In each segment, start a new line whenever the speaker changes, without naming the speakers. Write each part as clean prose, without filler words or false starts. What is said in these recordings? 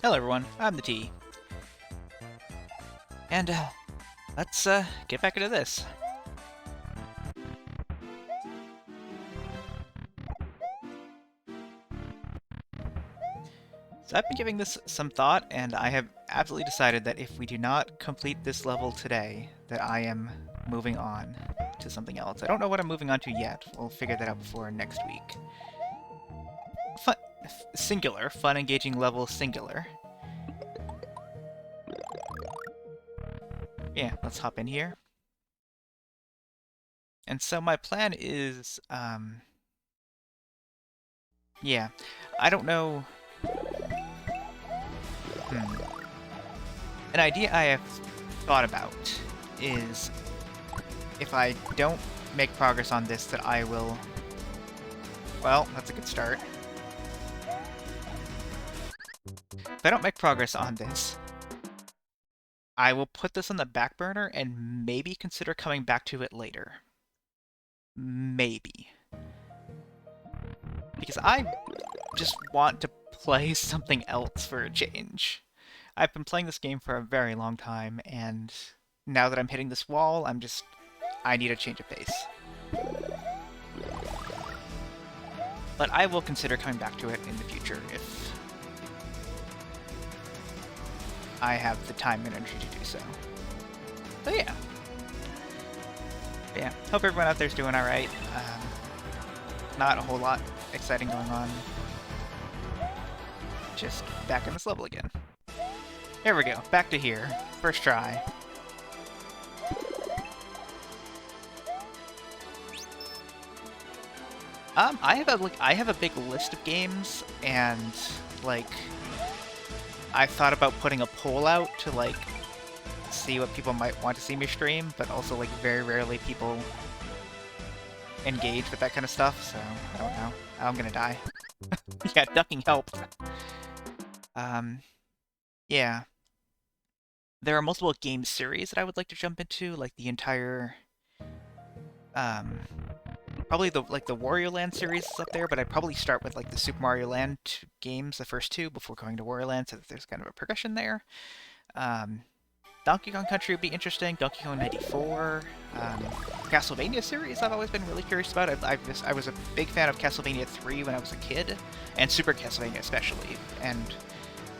Hello everyone, I'm the T. And let's get back into this. So I've been giving this some thought, and I have absolutely decided that if we do not complete this level today, that I am moving on to something else. I don't know what I'm moving on to yet. We'll figure that out before next week. Fun, singular, fun engaging level singular. Yeah, let's hop in here. And so my plan is, yeah, I don't know. An idea I have thought about is if I don't make progress on this, that I will... Well, that's a good start. If I don't make progress on this, I will put this on the back burner and maybe consider coming back to it later. Maybe. Because I just want to play something else for a change. I've been playing this game for a very long time, and now that I'm hitting this wall, I need a change of pace. But I will consider coming back to it in the future if I have the time and energy to do so. So yeah. But yeah, hope everyone out there's doing alright. Not a whole lot exciting going on. Just back in this level again. There we go, back to here. First try. I have a big list of games, and I thought about putting a poll out to see what people might want to see me stream, but also very rarely people engage with that kind of stuff, so I don't know. I'm gonna die. Yeah, ducking help. Yeah. There are multiple game series that I would like to jump into, like the entire, probably the Wario Land series is up there, but I'd probably start with the Super Mario Land games, the first two, before going to Wario Land, so that there's kind of a progression there. Donkey Kong Country would be interesting. Donkey Kong 94, Castlevania series I've always been really curious about. I was a big fan of Castlevania 3 when I was a kid, and Super Castlevania especially, and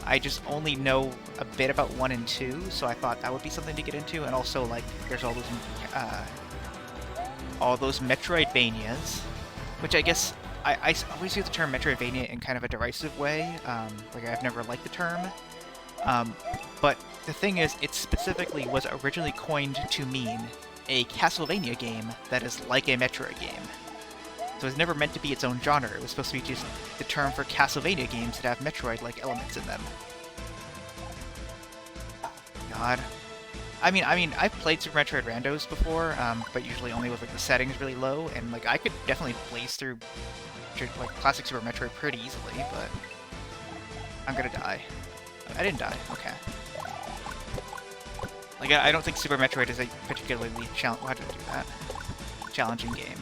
I just only know a bit about 1 and 2, so I thought that would be something to get into, and also there's all those Metroidvanias, which I guess I always use the term Metroidvania in kind of a derisive way. I've never liked the term. But the thing is, it specifically was originally coined to mean a Castlevania game that is like a Metroid game. So it was never meant to be its own genre. It was supposed to be just the term for Castlevania games that have Metroid-like elements in them. God. I mean, I've played Super Metroid Randos before, but usually only with the settings really low, and I could definitely blaze through classic Super Metroid pretty easily, but I'm gonna die. I didn't die. Okay. I don't think Super Metroid is a particularly how did I do that? Challenging game.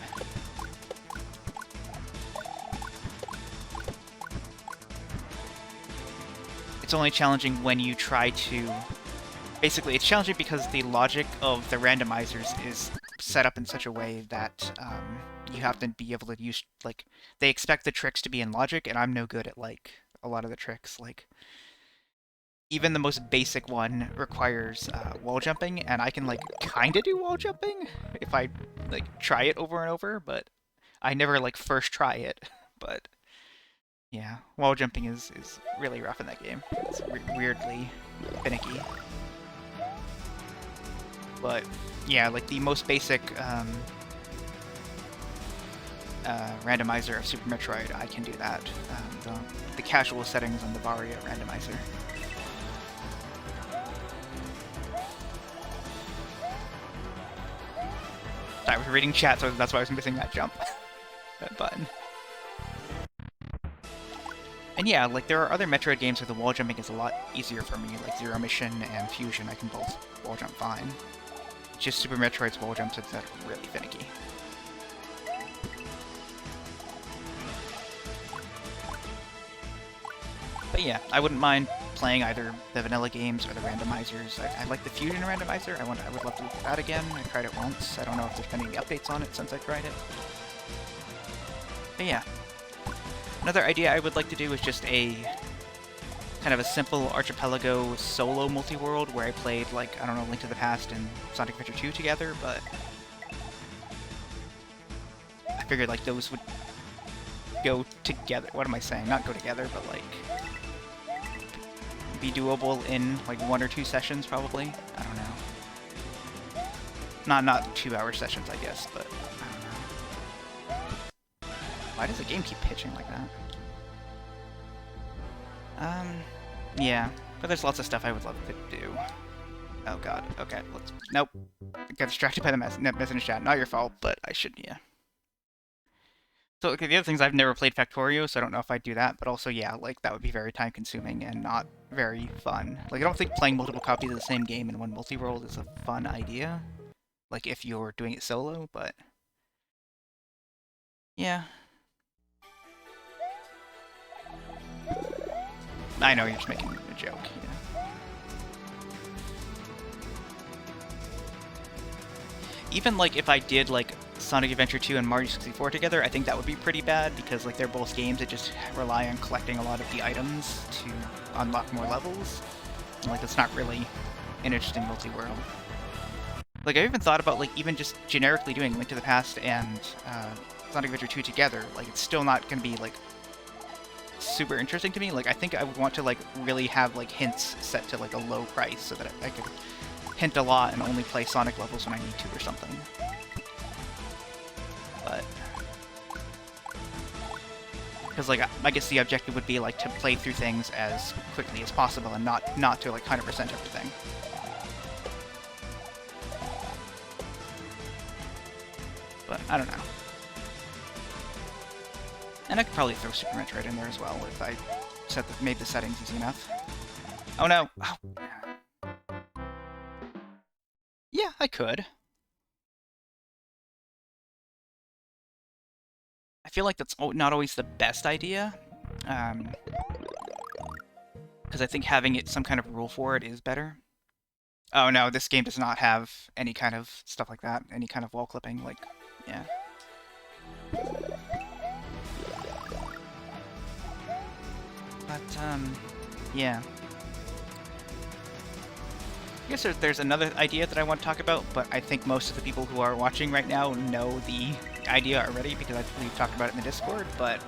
It's only challenging when you try to... Basically, it's challenging because the logic of the randomizers is set up in such a way that you have to be able to use... they expect the tricks to be in logic, and I'm no good at, a lot of the tricks. Even the most basic one requires wall jumping, and I can, kinda do wall jumping if I, try it over and over, but I never, first try it. But, yeah, wall jumping is really rough in that game. It's weirdly finicky. But, yeah, the most basic randomizer of Super Metroid, I can do that. The casual settings on the Varia randomizer. I was reading chat, so that's why I was missing that jump. That button. And yeah, there are other Metroid games where the wall jumping is a lot easier for me, like Zero Mission and Fusion. I can both wall jump fine. It's just Super Metroid's wall jumps that are really finicky. But yeah, I wouldn't mind playing either the vanilla games or the randomizers. I like the Fusion randomizer. I would love to look at that again. I tried it once. I don't know if there's been any updates on it since I tried it. But yeah. Another idea I would like to do is just a kind of a simple Archipelago solo multi-world where I played, like, I don't know, Link to the Past and Sonic Adventure 2 together, but I figured, like, those would go together. What am I saying? Not go together, but, like, be doable in, like, 1 or 2 sessions, probably. I don't know. Not 2-hour sessions, I guess, but I don't know. Why does the game keep pitching like that? Yeah, but there's lots of stuff I would love to do. Oh god, okay, let's... Nope. I got distracted by the message chat. Not your fault, but I should, yeah. So, okay, the other things, I've never played Factorio, so I don't know if I'd do that, but also, yeah, like, that would be very time-consuming and not very fun. Like, I don't think playing multiple copies of the same game in one multi-world is a fun idea. Like, if you're doing it solo, but... Yeah. I know, you're just making a joke, yeah. Even, like, if I did, like, Sonic Adventure 2 and Mario 64 together, I think that would be pretty bad, because, like, they're both games that just rely on collecting a lot of the items to unlock more levels. And, like, that's not really an interesting multi-world. Like, I even thought about, like, even just generically doing Link to the Past and Sonic Adventure 2 together. Like, it's still not going to be, like, super interesting to me. Like, I think I would want to, like, really have, like, hints set to, like, a low price so that I could hint a lot and only play Sonic levels when I need to or something. But... because, like, I guess the objective would be, like, to play through things as quickly as possible and not to, like, 100% everything. But, I don't know. And I could probably throw Super Metroid in there as well if I made the settings easy enough. Oh no! Oh. Yeah, I could. I feel like that's not always the best idea. Because I think having some kind of rule for it is better. Oh no, this game does not have any kind of stuff like that. Any kind of wall clipping, like, yeah. But, yeah. I guess there's another idea that I want to talk about, but I think most of the people who are watching right now know the idea already because we've talked about it in the Discord, but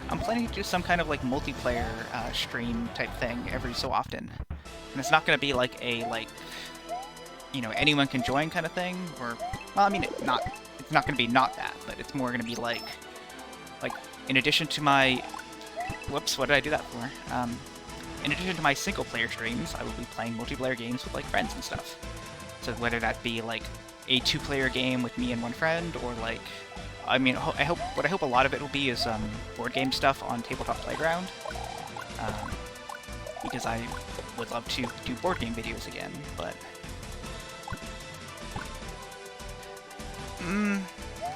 I'm planning to do some kind of, like, multiplayer stream type thing every so often. And it's not going to be like a, like, you know, anyone can join kind of thing, or, well, I mean, it's not going to be not that, but it's more going to be like, in addition to my... Whoops, what did I do that for? In addition to my single-player streams, I will be playing multiplayer games with, like, friends and stuff. So whether that be, like, a 2-player game with me and one friend, or, like... I mean, what I hope a lot of it will be is, board game stuff on Tabletop Playground. Because I would love to do board game videos again, but...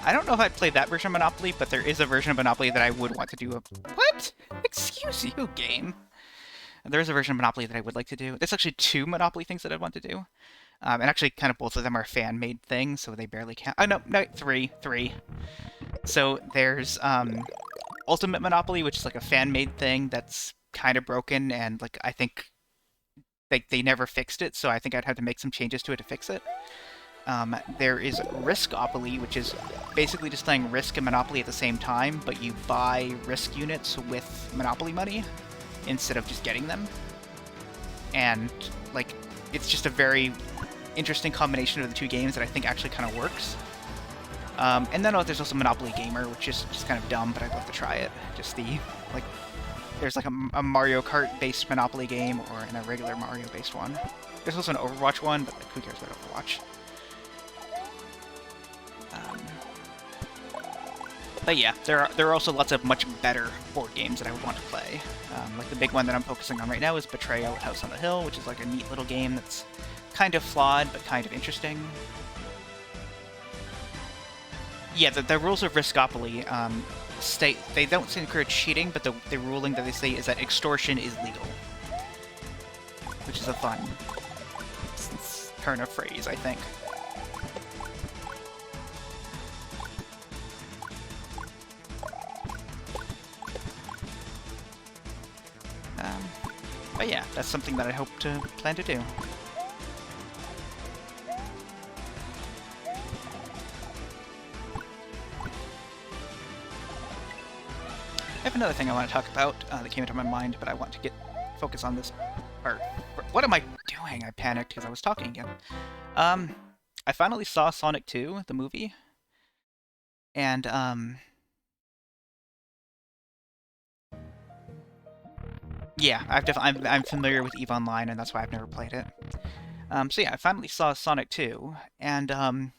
I don't know if I'd play that version of Monopoly, but there is a version of Monopoly that I would want to do a... What? Excuse you, game. There is a version of Monopoly that I would like to do. There's actually 2 Monopoly things that I'd want to do. And actually, kind of both of them are fan-made things, so they barely count. Oh, no, 3. So there's Ultimate Monopoly, which is like a fan-made thing that's kind of broken, and, like, I think they never fixed it, so I think I'd have to make some changes to it to fix it. There is Riskopoly, which is basically just playing Risk and Monopoly at the same time, but you buy Risk units with Monopoly money instead of just getting them. And, like, it's just a very interesting combination of the 2 games that I think actually kind of works. And then there's also Monopoly Gamer, which is just kind of dumb, but I'd love to try it. Just the, like, there's like a Mario Kart-based Monopoly game, and a regular Mario-based one. There's also an Overwatch one, but, like, who cares about Overwatch? But yeah, there are also lots of much better board games that I would want to play. Like the big one that I'm focusing on right now is Betrayal at House on the Hill, which is like a neat little game that's kind of flawed, but kind of interesting. Yeah, the rules of Riskopoly they don't encourage cheating, but the ruling that they say is that extortion is legal. which is a fun turn of phrase, I think. But yeah, that's something that I hope to plan to do. I have another thing I want to talk about that came into my mind, but I want to focus on this part. What am I doing? I panicked because I was talking again. I finally saw Sonic 2, the movie, and yeah, I'm familiar with EVE Online, and that's why I've never played it. So yeah, I finally saw Sonic 2, and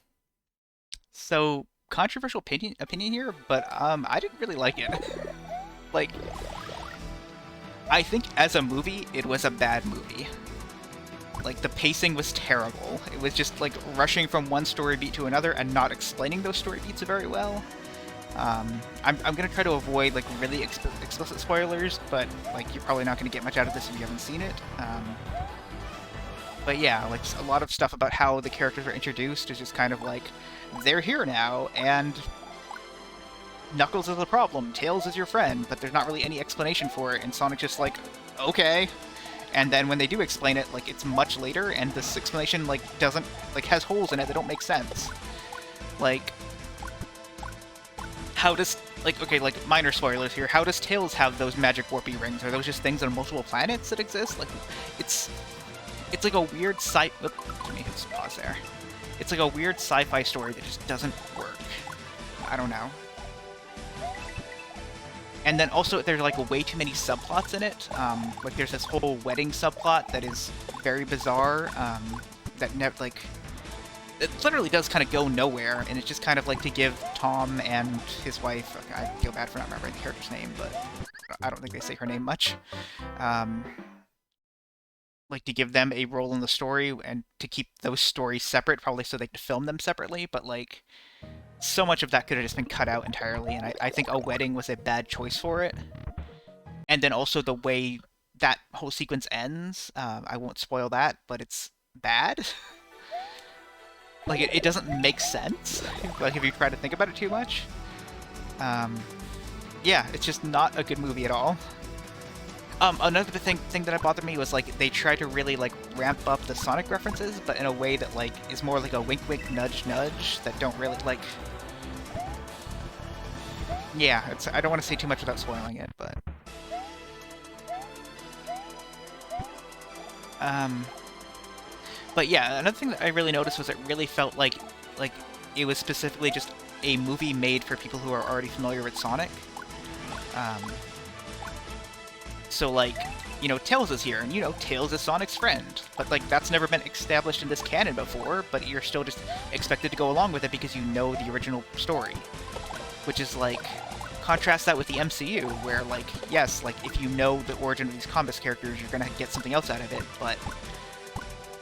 so controversial opinion here, but I didn't really like it. Like, I think as a movie, it was a bad movie. Like, the pacing was terrible. It was just, like, rushing from one story beat to another and not explaining those story beats very well. I'm gonna try to avoid, like, really explicit spoilers, but, like, you're probably not gonna get much out of this if you haven't seen it. But yeah, like, a lot of stuff about how the characters were introduced is just kind of like, they're here now, and Knuckles is the problem, Tails is your friend, but there's not really any explanation for it, and Sonic's just like, okay. And then when they do explain it, like, it's much later, and this explanation, like, doesn't, like, has holes in it that don't make sense. Like, how does, like, okay, like, minor spoilers here, how does Tails have those magic warpy rings? Are those just things on multiple planets that exist? Like, it's like a weird let me just pause there. It's like a weird sci-fi story that just doesn't work. I don't know. And then also, there's like way too many subplots in it. Like there's this whole wedding subplot that is very bizarre. That like, it literally does kind of go nowhere, and it's just kind of like to give Tom and his wife. I feel bad for not remembering the character's name, but I don't think they say her name much. Like to give them a role in the story and to keep those stories separate, probably so they could film them separately. But like, so much of that could have just been cut out entirely, and I think a wedding was a bad choice for it. And then also the way that whole sequence ends, I won't spoil that, but it's bad. Like, it doesn't make sense, like, if you try to think about it too much. Yeah, it's just not a good movie at all. Another thing that bothered me was, like, they tried to really, like, ramp up the Sonic references, but in a way that, like, is more like a wink-wink, nudge-nudge, that don't really, like... Yeah, I don't want to say too much without spoiling it, but... But yeah, another thing that I really noticed was it really felt like it was specifically just a movie made for people who are already familiar with Sonic. So, like, you know, Tails is here, and, you know, Tails is Sonic's friend. But, like, that's never been established in this canon before, but you're still just expected to go along with it because you know the original story. Which is, like, contrast that with the MCU, where, like, yes, like, if you know the origin of these comics characters, you're gonna get something else out of it, but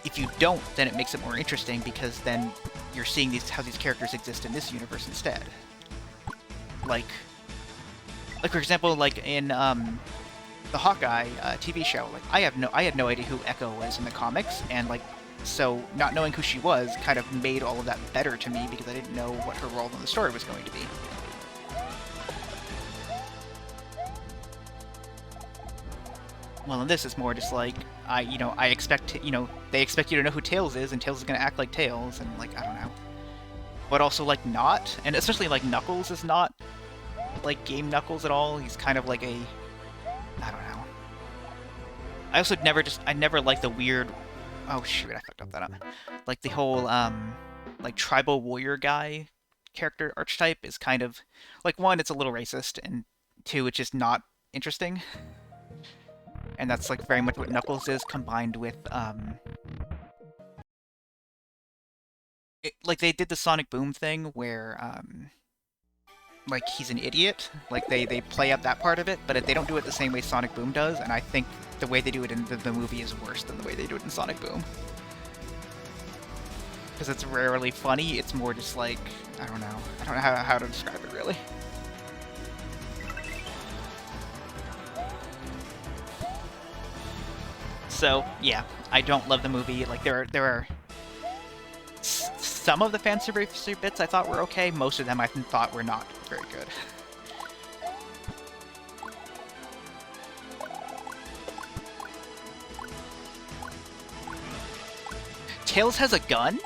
if you don't, then it makes it more interesting, because then you're seeing how these characters exist in this universe instead. Like, for example, like, in, the Hawkeye TV show, like, I had no idea who Echo was in the comics, and, like, so not knowing who she was kind of made all of that better to me, because I didn't know what her role in the story was going to be. Well, in this, it's more just like, I expect, they expect you to know who Tails is, and Tails is gonna act like Tails, and, like, I don't know. But also, like, not, and especially, like, Knuckles is not, like, game Knuckles at all. He's kind of like a, I don't know. I never liked the weird, oh shoot, I fucked up that up. Like, the whole, like, tribal warrior guy character archetype is kind of, like, one, it's a little racist, and two, it's just not interesting. And that's, like, very much what Knuckles is, combined with, like, they did the Sonic Boom thing, where, like, he's an idiot. Like, they play up that part of it, but they don't do it the same way Sonic Boom does, and I think the way they do it in the movie is worse than the way they do it in Sonic Boom. Because it's rarely funny, it's more just like, I don't know how to describe it, really. So yeah, I don't love the movie. Like there are some of the fan service bits I thought were okay. Most of them I thought were not very good. Tails has a gun?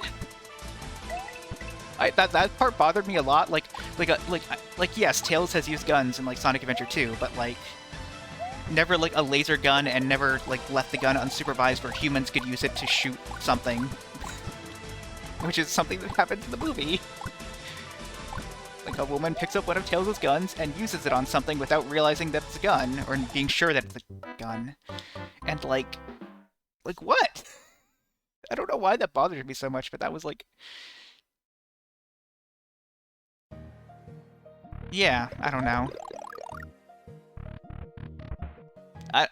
That part bothered me a lot. Like yes, Tails has used guns in like Sonic Adventure 2, but like never like a laser gun, and never like left the gun unsupervised where humans could use it to shoot something, which is something that happens in the movie. Like a woman picks up one of Tails' guns and uses it on something without realizing that it's a gun, or being sure that it's a gun, and like what? I don't know why that bothered me so much, but that was like, yeah, I don't know. I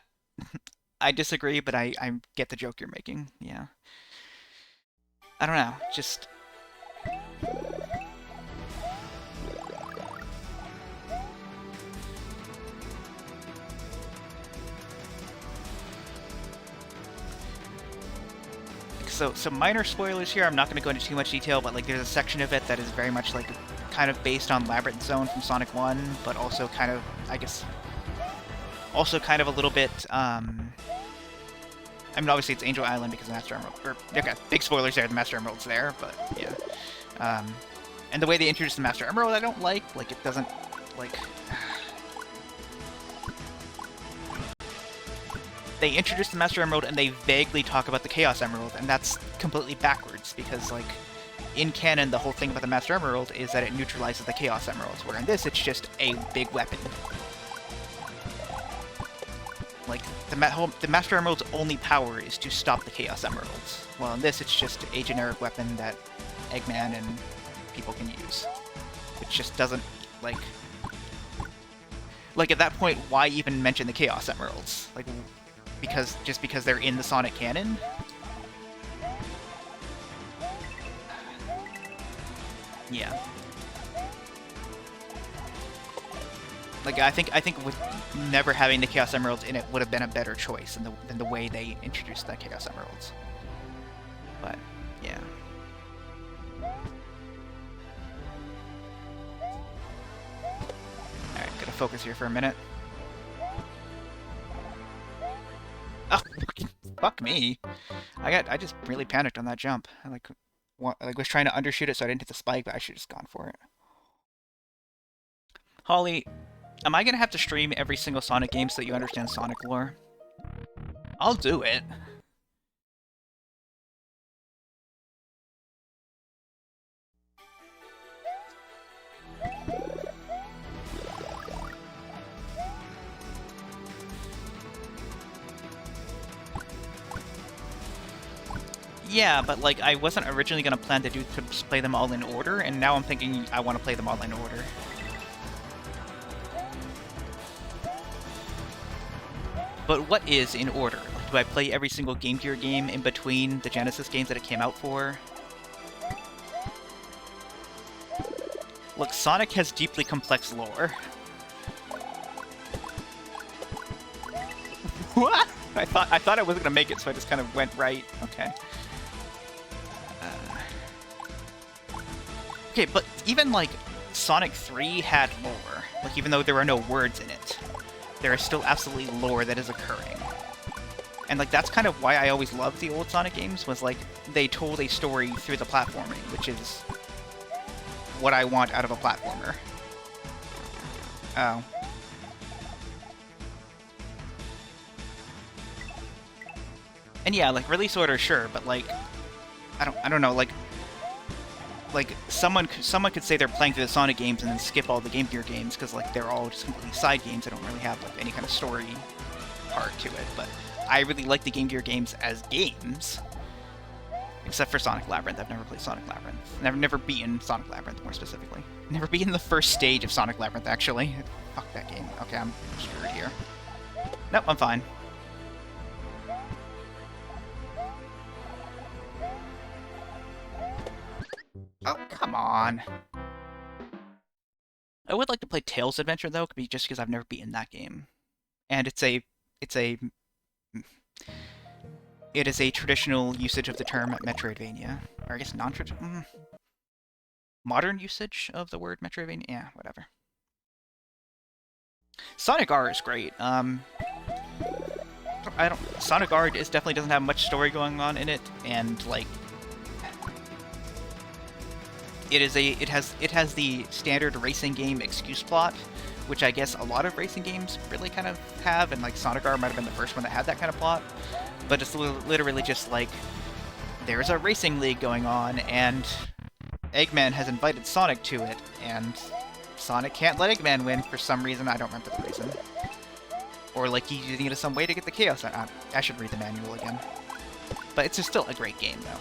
I disagree, but I get the joke you're making. Yeah. I don't know. Just so minor spoilers here. I'm not going to go into too much detail, but like there's a section of it that is very much like kind of based on Labyrinth Zone from Sonic 1, but also kind of, I guess, also kind of a little bit, I mean, obviously it's Angel Island because the Master Emerald, okay, big spoilers there, the Master Emerald's there, but yeah. And the way they introduce the Master Emerald I don't like it doesn't, like... They introduce the Master Emerald and they vaguely talk about the Chaos Emerald, and that's completely backwards, because, like, in canon, the whole thing about the Master Emerald is that it neutralizes the Chaos Emeralds, where in this, it's just a big weapon. Like, the Master Emerald's only power is to stop the Chaos Emeralds. Well, in this, it's just a generic weapon that Eggman and people can use. It just doesn't, like... Like, at that point, why even mention the Chaos Emeralds? Like, just because they're in the Sonic canon? Yeah. Like, I think with never having the Chaos Emeralds in it would have been a better choice than the way they introduced the Chaos Emeralds. But, yeah. Alright, gotta focus here for a minute. Oh, fuck me. I just really panicked on that jump. I was trying to undershoot it so I didn't hit the spike, but I should have just gone for it. Holly, am I gonna have to stream every single Sonic game so that you understand Sonic lore? I'll do it. Yeah, but like I wasn't originally gonna plan to just play them all in order, and now I'm thinking I want to play them all in order. But what is in order? Like, do I play every single Game Gear game in between the Genesis games that it came out for? Look, Sonic has deeply complex lore. What? I thought I wasn't gonna make it, so I just kind of went right. Okay. Okay, but even like Sonic 3 had lore. Like, even though there are no words in it, there is still absolutely lore that is occurring. And like that's kind of why I always loved the old Sonic games, was like they told a story through the platforming, which is what I want out of a platformer. Oh. And yeah, like release order, sure, but like I don't know, like someone could say they're playing through the Sonic games and then skip all the Game Gear games because like they're all just completely side games. They don't really have like any kind of story part to it. But I really like the Game Gear games as games, except for Sonic Labyrinth. I've never played Sonic Labyrinth. Never beaten Sonic Labyrinth, more specifically. Never beaten the first stage of Sonic Labyrinth, actually. Fuck that game. Okay, I'm screwed here. Nope, I'm fine. Oh, come on. I would like to play Tails Adventure, though, just because I've never beaten that game. And it's a It is a traditional usage of the term Metroidvania. Or I guess non-traditional... modern usage of the word Metroidvania? Yeah, whatever. Sonic R is great. Sonic R definitely doesn't have much story going on in it, and like it has the standard racing game excuse plot, which I guess a lot of racing games really kind of have, and like Sonic R might have been the first one that had that kind of plot. But it's literally just like there's a racing league going on, and Eggman has invited Sonic to it, and Sonic can't let Eggman win for some reason. I don't remember the reason. Or like he's using it as some way to get the Chaos out. I should read the manual again. But it's still a great game, though.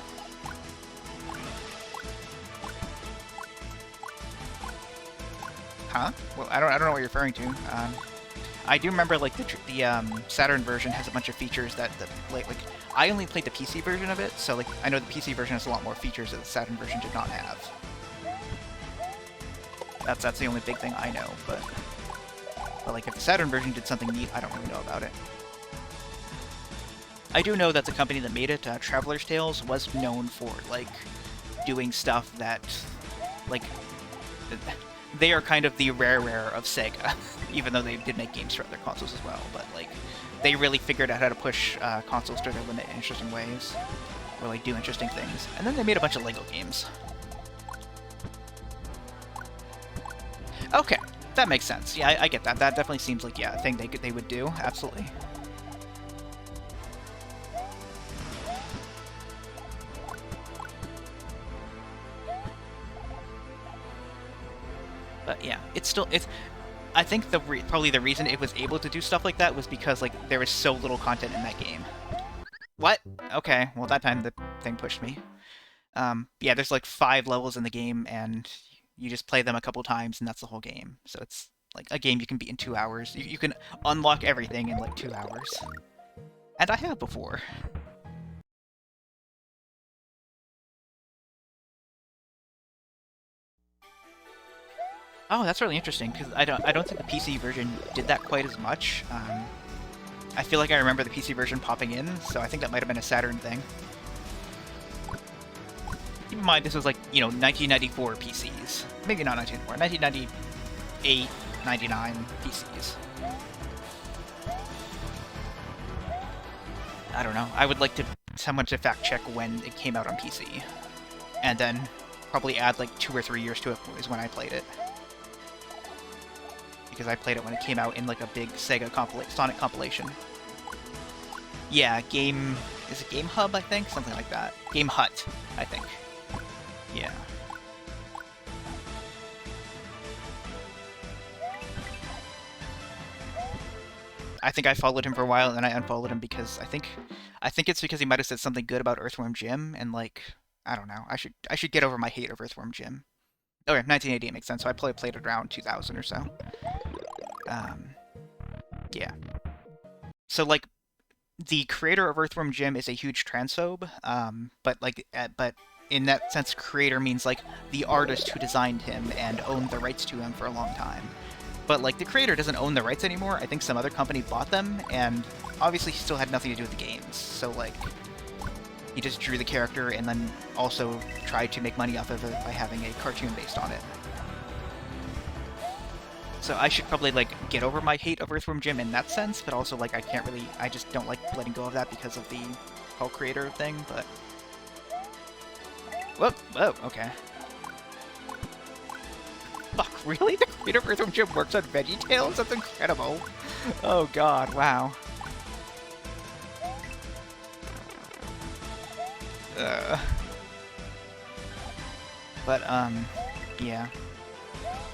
Huh? Well, I don't know what you're referring to. I do remember like the Saturn version has a bunch of features that like I only played the PC version of it, so like I know the PC version has a lot more features that the Saturn version did not have. That's the only big thing I know, but like if the Saturn version did something neat, I don't really know about it. I do know that the company that made it, Traveler's Tales, was known for like doing stuff that like they are kind of the rare of Sega, even though they did make games for other consoles as well. But like they really figured out how to push consoles to their limit in interesting ways, or like do interesting things. And then they made a bunch of Lego games. Okay, that makes sense. Yeah, I get that. That definitely seems like, yeah, a thing they would do. Absolutely. But yeah, it's I think probably the reason it was able to do stuff like that was because like there was so little content in that game. What? Okay, well that time the thing pushed me. Yeah, there's like 5 levels in the game, and you just play them a couple times, and that's the whole game. So it's like a game you can beat in 2 hours. You can unlock everything in like 2 hours. And I have before. Oh, that's really interesting, because I don't think the PC version did that quite as much. I feel like I remember the PC version popping in, so I think that might have been a Saturn thing. Keep in mind, this was like, you know, 1994 PCs. Maybe not 1994, 1998, 99 PCs. I don't know. I would like someone to fact check when it came out on PC. And then probably add like 2 or 3 years to it is when I played it. Because I played it when it came out in like a big Sega Sonic compilation. Yeah, is it Game Hub, I think? Something like that. Game Hut, I think. Yeah. I think I followed him for a while, and then I unfollowed him because I think it's because he might have said something good about Earthworm Jim, and like, I don't know. I should get over my hate of Earthworm Jim. Okay, 1988 makes sense. So I played it around 2000 or so. Yeah. So like, the creator of Earthworm Jim is a huge transphobe. But in that sense, creator means like the artist who designed him and owned the rights to him for a long time. But like the creator doesn't own the rights anymore. I think some other company bought them, and obviously he still had nothing to do with the games. So like, he just drew the character and then also tried to make money off of it by having a cartoon based on it. So I should probably like get over my hate of Earthworm Jim in that sense, but also like I just don't like letting go of that because of the whole creator thing, but... Whoa, okay. Fuck, really? The creator of Earthworm Jim works on VeggieTales? That's incredible. Oh god, wow. Yeah.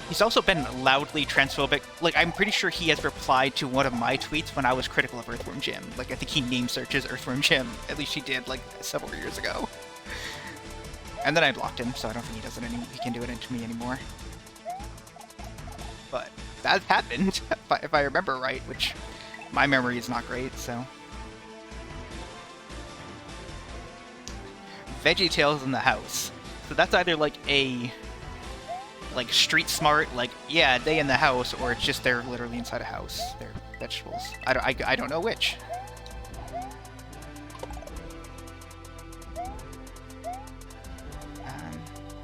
He's also been loudly transphobic. Like, I'm pretty sure he has replied to one of my tweets when I was critical of Earthworm Jim. Like, I think he name searches Earthworm Jim. At least he did, like, several years ago. And then I blocked him, so I don't think he can do it to me anymore. But that happened, if I remember right, which my memory is not great, so... VeggieTales in the house. So that's either like a street smart, like, yeah, they in the house, or it's just they're literally inside a house. They're vegetables. I don't know which.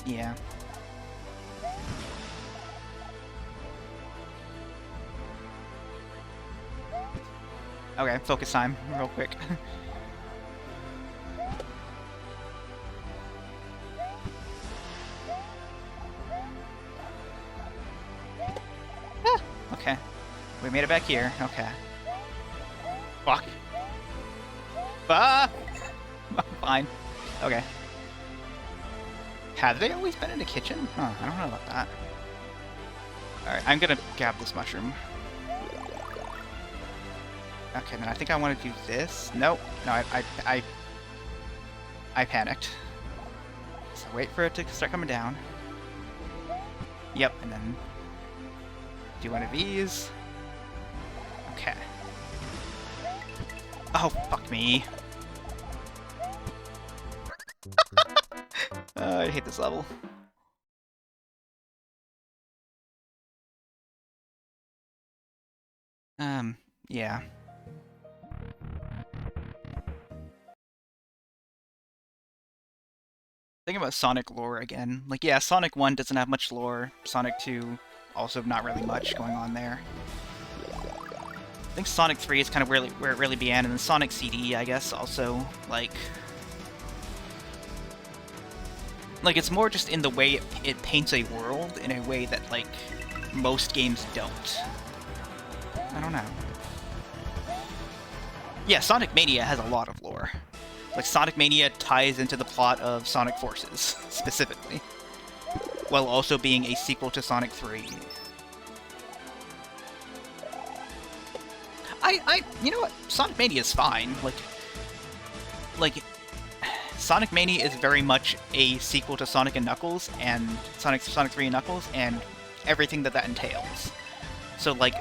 Yeah. Okay, focus time, real quick. Ah, okay. We made it back here. Okay. Fuck. Ah! Fine. Okay. Have they always been in the kitchen? Huh, I don't know about that. Alright, I'm gonna grab this mushroom. Okay, then I think I want to do this. Nope. No, I panicked. So wait for it to start coming down. Yep, and then do one of these. Okay. Oh, fuck me. I hate this level. Yeah. Think about Sonic lore again. Like, yeah, Sonic 1 doesn't have much lore. Sonic 2, also not really much going on there. I think Sonic 3 is kind of where it really began, and then Sonic CD, I guess, also, like, it's more just in the way it paints a world in a way that, like, most games don't. I don't know. Yeah, Sonic Mania has a lot of lore. Like, Sonic Mania ties into the plot of Sonic Forces, specifically, while also being a sequel to Sonic 3. You know what? Sonic Mania is fine. Like, Sonic Mania is very much a sequel to Sonic and Knuckles, and Sonic 3 and Knuckles, and everything that entails. So, like,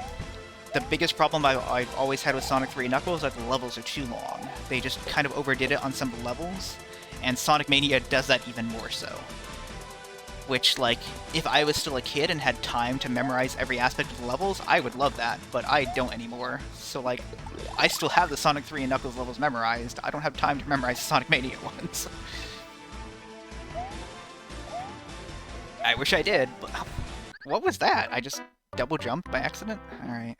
the biggest problem I've always had with Sonic 3 and Knuckles is that the levels are too long. They just kind of overdid it on some levels, and Sonic Mania does that even more so. Which, like, if I was still a kid and had time to memorize every aspect of the levels, I would love that, but I don't anymore. So, like, I still have the Sonic 3 and Knuckles levels memorized. I don't have time to memorize the Sonic Mania ones. I wish I did, but what was that? I just double jumped by accident? Alright.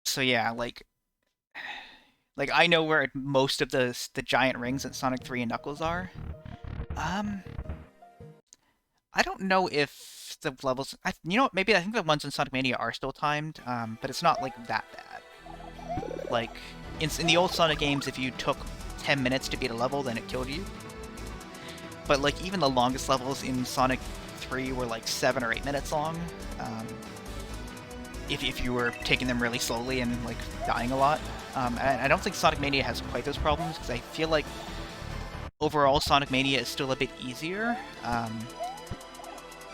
So yeah, like I know where most of the giant rings in Sonic 3 and Knuckles are. I don't know if the levels... you know what, maybe I think the ones in Sonic Mania are still timed, but it's not, like, that bad. Like, in the old Sonic games, if you took 10 minutes to beat a level, then it killed you. But, like, even the longest levels in Sonic 3 were, like, 7 or 8 minutes long. If you were taking them really slowly and, like, dying a lot. And I don't think Sonic Mania has quite those problems, because I feel like overall Sonic Mania is still a bit easier.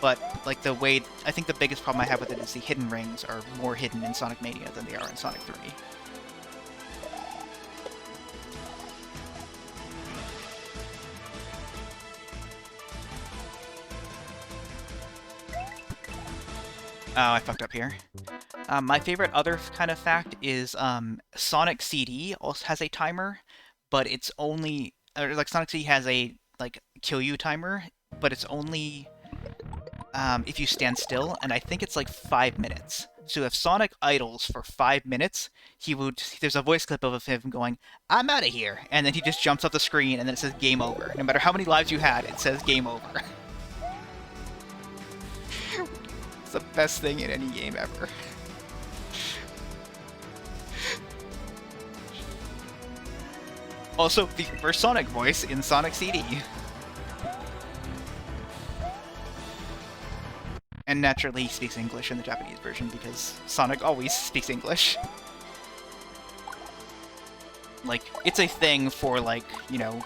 But, like, the way... I think the biggest problem I have with it is the hidden rings are more hidden in Sonic Mania than they are in Sonic 3. Oh, I fucked up here. My favorite other kind of fact is Sonic CD also has a timer, but it's only... like, Sonic CD has a, like, kill you timer, but it's only if you stand still, and I think it's like 5 minutes. So if Sonic idles for 5 minutes, he would... There's a voice clip of him going, "I'm out of here," and then he just jumps off the screen, and then it says game over. No matter how many lives you had, it says game over. It's the best thing in any game ever. Also, the first Sonic voice in Sonic CD. And naturally, he speaks English in the Japanese version, because Sonic always speaks English. Like, it's a thing for, like, you know,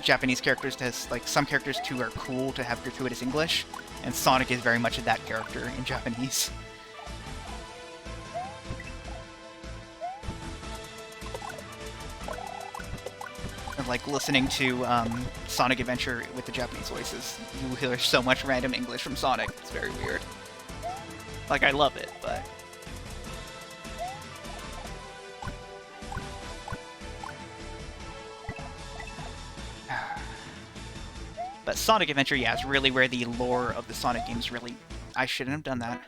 Japanese characters to have, like, some characters too are cool to have gratuitous English, and Sonic is very much that character in Japanese. And, like, listening to Sonic Adventure with the Japanese voices, you hear so much random English from Sonic. It's very weird. Like, I love it, but... But Sonic Adventure, yeah, is really where the lore of the Sonic games really... I shouldn't have done that.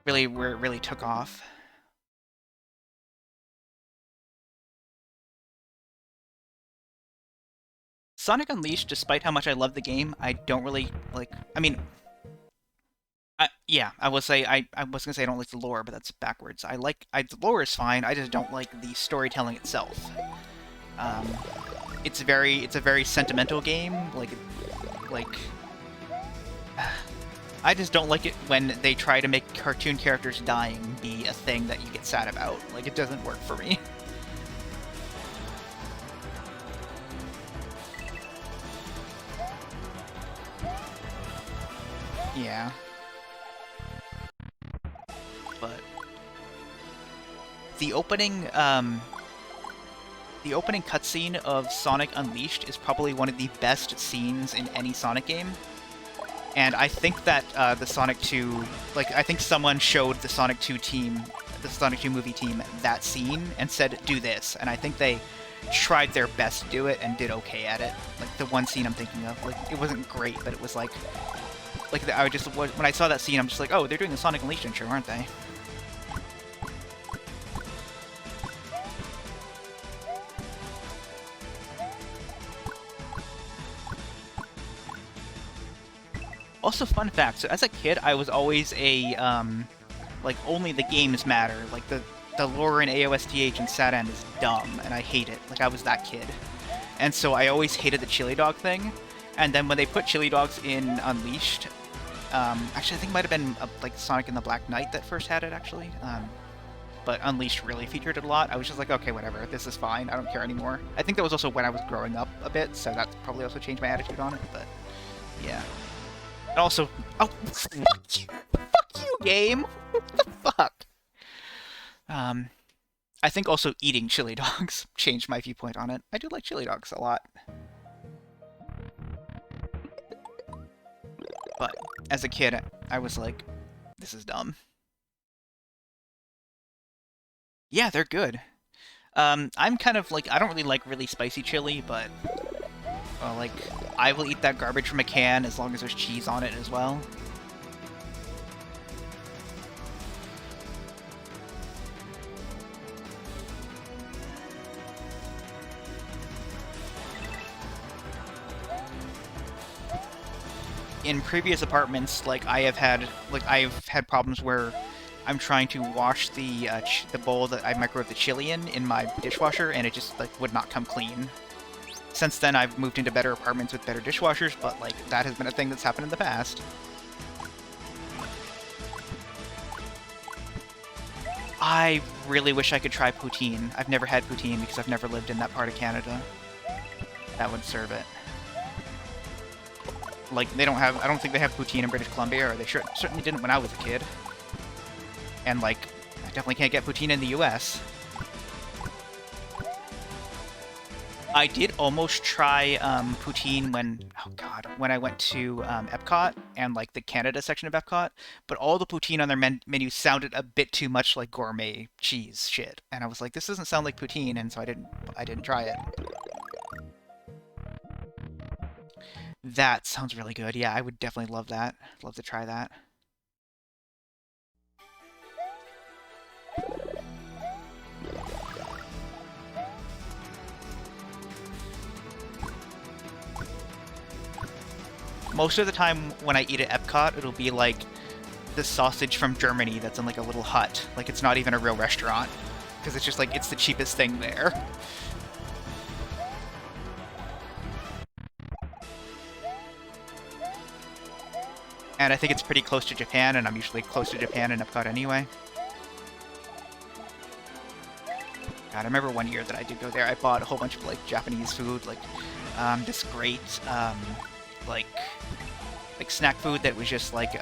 Really, where it really took off. Sonic Unleashed, despite how much I love the game, I don't really, like... I mean, yeah, I will say I was gonna say I don't like the lore, but that's backwards. The lore is fine. I just don't like the storytelling itself. Um, it's a very sentimental game. Like I just don't like it when they try to make cartoon characters dying be a thing that you get sad about. Like, it doesn't work for me. Yeah. But the opening cutscene of Sonic Unleashed is probably one of the best scenes in any Sonic game. And I think that the Sonic 2, like, I think someone showed the Sonic 2 team, the Sonic 2 movie team, that scene and said, do this. And I think they tried their best to do it and did okay at it. Like, the one scene I'm thinking of, like, it wasn't great, but it was like I would just, when I saw that scene, I'm just like, oh, they're doing the Sonic Unleashed intro, aren't they? Also, fun fact, so as a kid, I was always a, like, only the games matter. Like, the lore in AOSTH and SATAN is dumb, and I hate it. Like, I was that kid. And so I always hated the chili dog thing. And then when they put chili dogs in Unleashed, actually, I think it might have been, like, Sonic and the Black Knight that first had it, actually. But Unleashed really featured it a lot. I was just like, okay, whatever, this is fine, I don't care anymore. I think that was also when I was growing up a bit, so that probably also changed my attitude on it, but yeah. And also, oh, fuck you! Fuck you, game! What the fuck? I think also eating chili dogs changed my viewpoint on it. I do like chili dogs a lot. But as a kid, I was like, this is dumb. Yeah, they're good. I'm kind of like, I don't really like really spicy chili, but like, I will eat that garbage from a can as long as there's cheese on it as well. In previous apartments, like, I've had problems where I'm trying to wash the bowl that I microwaved the chili in my dishwasher, and it just, like, would not come clean. Since then, I've moved into better apartments with better dishwashers, but, like, that has been a thing that's happened in the past. I really wish I could try poutine. I've never had poutine because I've never lived in that part of Canada. That would serve it. Like, they don't have, I don't think they have poutine in British Columbia, or they certainly didn't when I was a kid. And, like, I definitely can't get poutine in the US. I did almost try poutine when I went to Epcot and, like, the Canada section of Epcot, but all the poutine on their menu sounded a bit too much like gourmet cheese shit, and I was like, this doesn't sound like poutine, and so I didn't try it. That sounds really good. Yeah, I would definitely love that. Love to try that. Most of the time when I eat at Epcot, it'll be like the sausage from Germany that's in like a little hut. Like, it's not even a real restaurant. Because it's just like, it's the cheapest thing there. And I think it's pretty close to Japan, and I'm usually close to Japan in Epcot anyway. God, I remember one year that I did go there, I bought a whole bunch of, like, Japanese food, like, this great, like snack food that was just, like,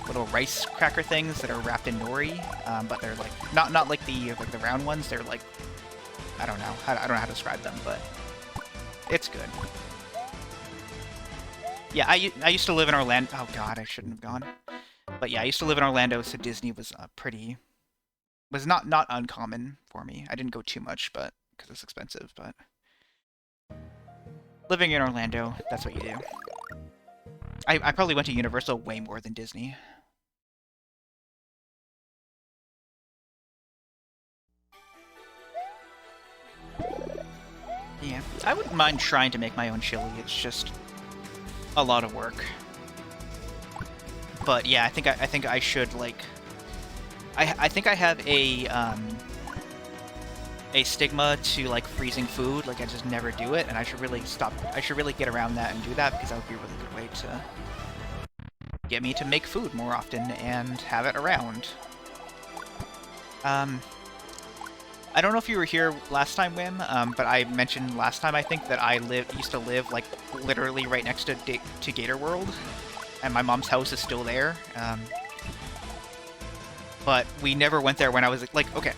little rice cracker things that are wrapped in nori, but they're, like, not like the round ones, they're, like, I don't know how to describe them, but it's good. Yeah, I used to live in Orlando. Oh god, I shouldn't have gone. But yeah, I used to live in Orlando, so Disney was was not uncommon for me. I didn't go too much, but because it's expensive. But living in Orlando, that's what you do. I probably went to Universal way more than Disney. Yeah, I wouldn't mind trying to make my own chili. It's just a lot of work. But yeah, I think I should like. I think I have a stigma to like freezing food. Like I just never do it, and I should really stop. I should really get around that and do that because that would be a really good way to get me to make food more often and have it around. I don't know if you were here last time, Wim, but I mentioned last time, I think, that I used to live, like, literally right next to Gator World, and my mom's house is still there, but we never went there when I was, like, okay.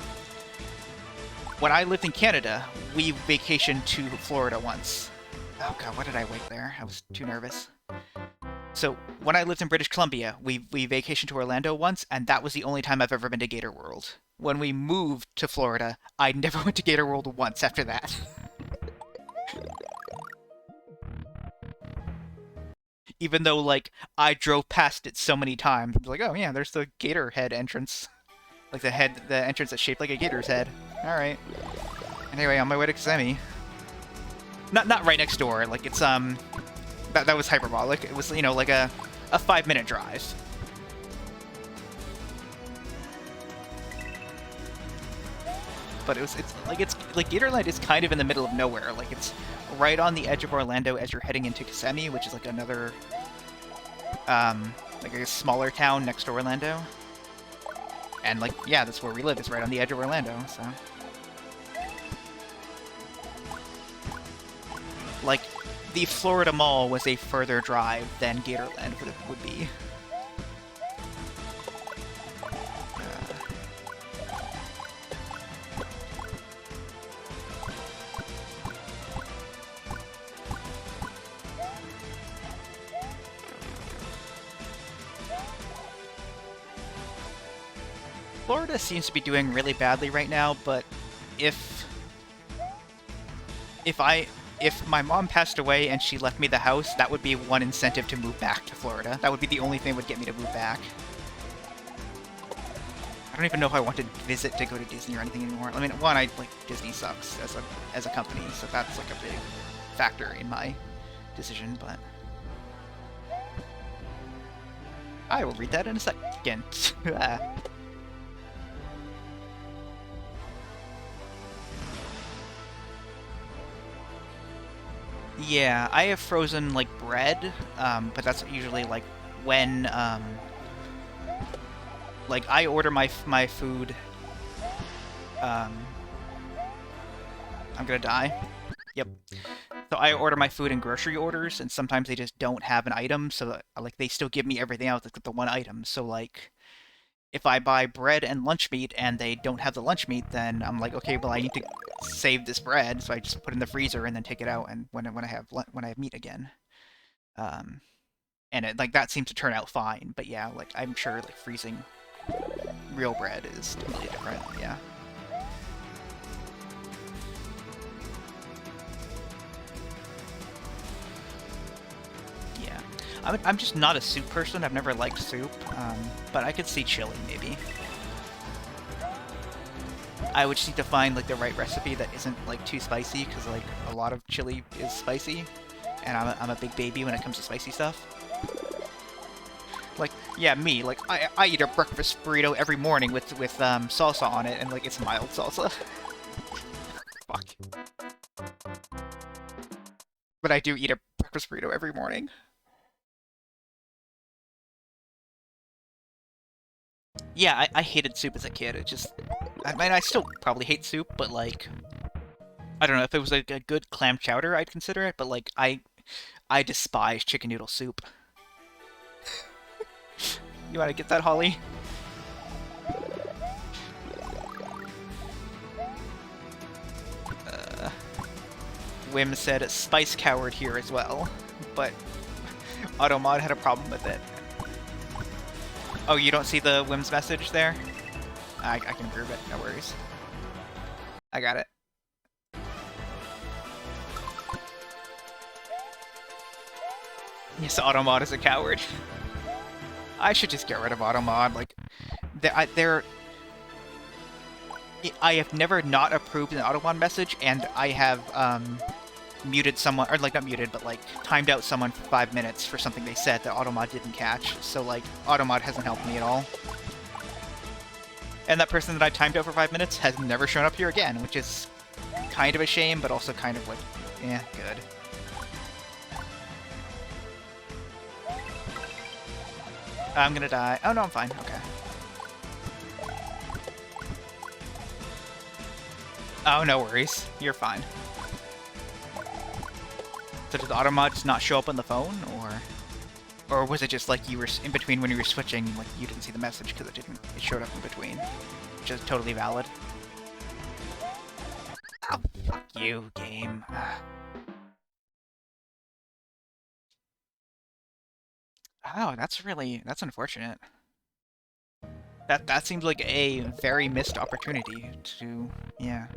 When I lived in Canada, we vacationed to Florida once. Oh god, why did I wait there? I was too nervous. So, when I lived in British Columbia, we vacationed to Orlando once, and that was the only time I've ever been to Gator World. When we moved to Florida, I never went to Gator World once after that. Even though, like, I drove past it so many times. Like, oh yeah, there's the gator head entrance. Like the entrance that's shaped like a gator's head. Alright. Anyway, on my way to Kissimmee. Not right next door, like it's, that was hyperbolic. It was, you know, like a 5-minute drive. But it's like Gatorland is kind of in the middle of nowhere. Like it's right on the edge of Orlando as you're heading into Kissimmee, which is like another like a smaller town next to Orlando. And like yeah, that's where we live. It's right on the edge of Orlando, so like the Florida Mall was a further drive than Gatorland would be. Florida seems to be doing really badly right now, but if my mom passed away and she left me the house, that would be one incentive to move back to Florida. That would be the only thing that would get me to move back. I don't even know if I want to visit to go to Disney or anything anymore. I mean, one, like Disney sucks as a company, so that's like a big factor in my decision, but I will read that in a second. Yeah, I have frozen, like, bread, but that's usually, like, when, like, I order my food, I'm gonna die. Yep. So I order my food in grocery orders, and sometimes they just don't have an item, so, like, they still give me everything else except the one item, so, like, if I buy bread and lunch meat and they don't have the lunch meat, then I'm like, okay, well, I need to save this bread, so I just put it in the freezer and then take it out and when I have meat again. And it, like, that seems to turn out fine, but yeah, like, I'm sure, like, freezing real bread is totally different, yeah. I'm just not a soup person. I've never liked soup, but I could see chili, maybe. I would just need to find, like, the right recipe that isn't, like, too spicy, because, like, a lot of chili is spicy, and I'm a big baby when it comes to spicy stuff. Like, yeah, me, like, I eat a breakfast burrito every morning with salsa on it, and, like, it's mild salsa. Fuck. But I do eat a breakfast burrito every morning. Yeah, I hated soup as a kid. It just... I mean, I still probably hate soup, but, like... I don't know, if it was like a good clam chowder, I'd consider it, but, like, I despise chicken noodle soup. You wanna get that, Holly? Wim said Spice Coward here as well, but Automod had a problem with it. Oh, you don't see the Wim's message there? I can prove it, no worries. I got it. Yes, Automod is a coward. I should just get rid of Automod. Like, they're I have never not approved an Automod message, and I have muted someone, or like not muted, but like timed out someone for 5 minutes for something they said that Automod didn't catch. So like Automod hasn't helped me at all. And that person that I timed out for 5 minutes has never shown up here again, which is kind of a shame, but also kind of like, eh, good. I'm gonna die. Oh no, I'm fine. Okay. Oh, no worries. You're fine. So did the Automod just not show up on the phone, or was it just like you were in between when you were switching, like you didn't see the message because it showed up in between, which is totally valid. Oh, fuck you, game. Oh, that's unfortunate. That seems like a very missed opportunity to, yeah.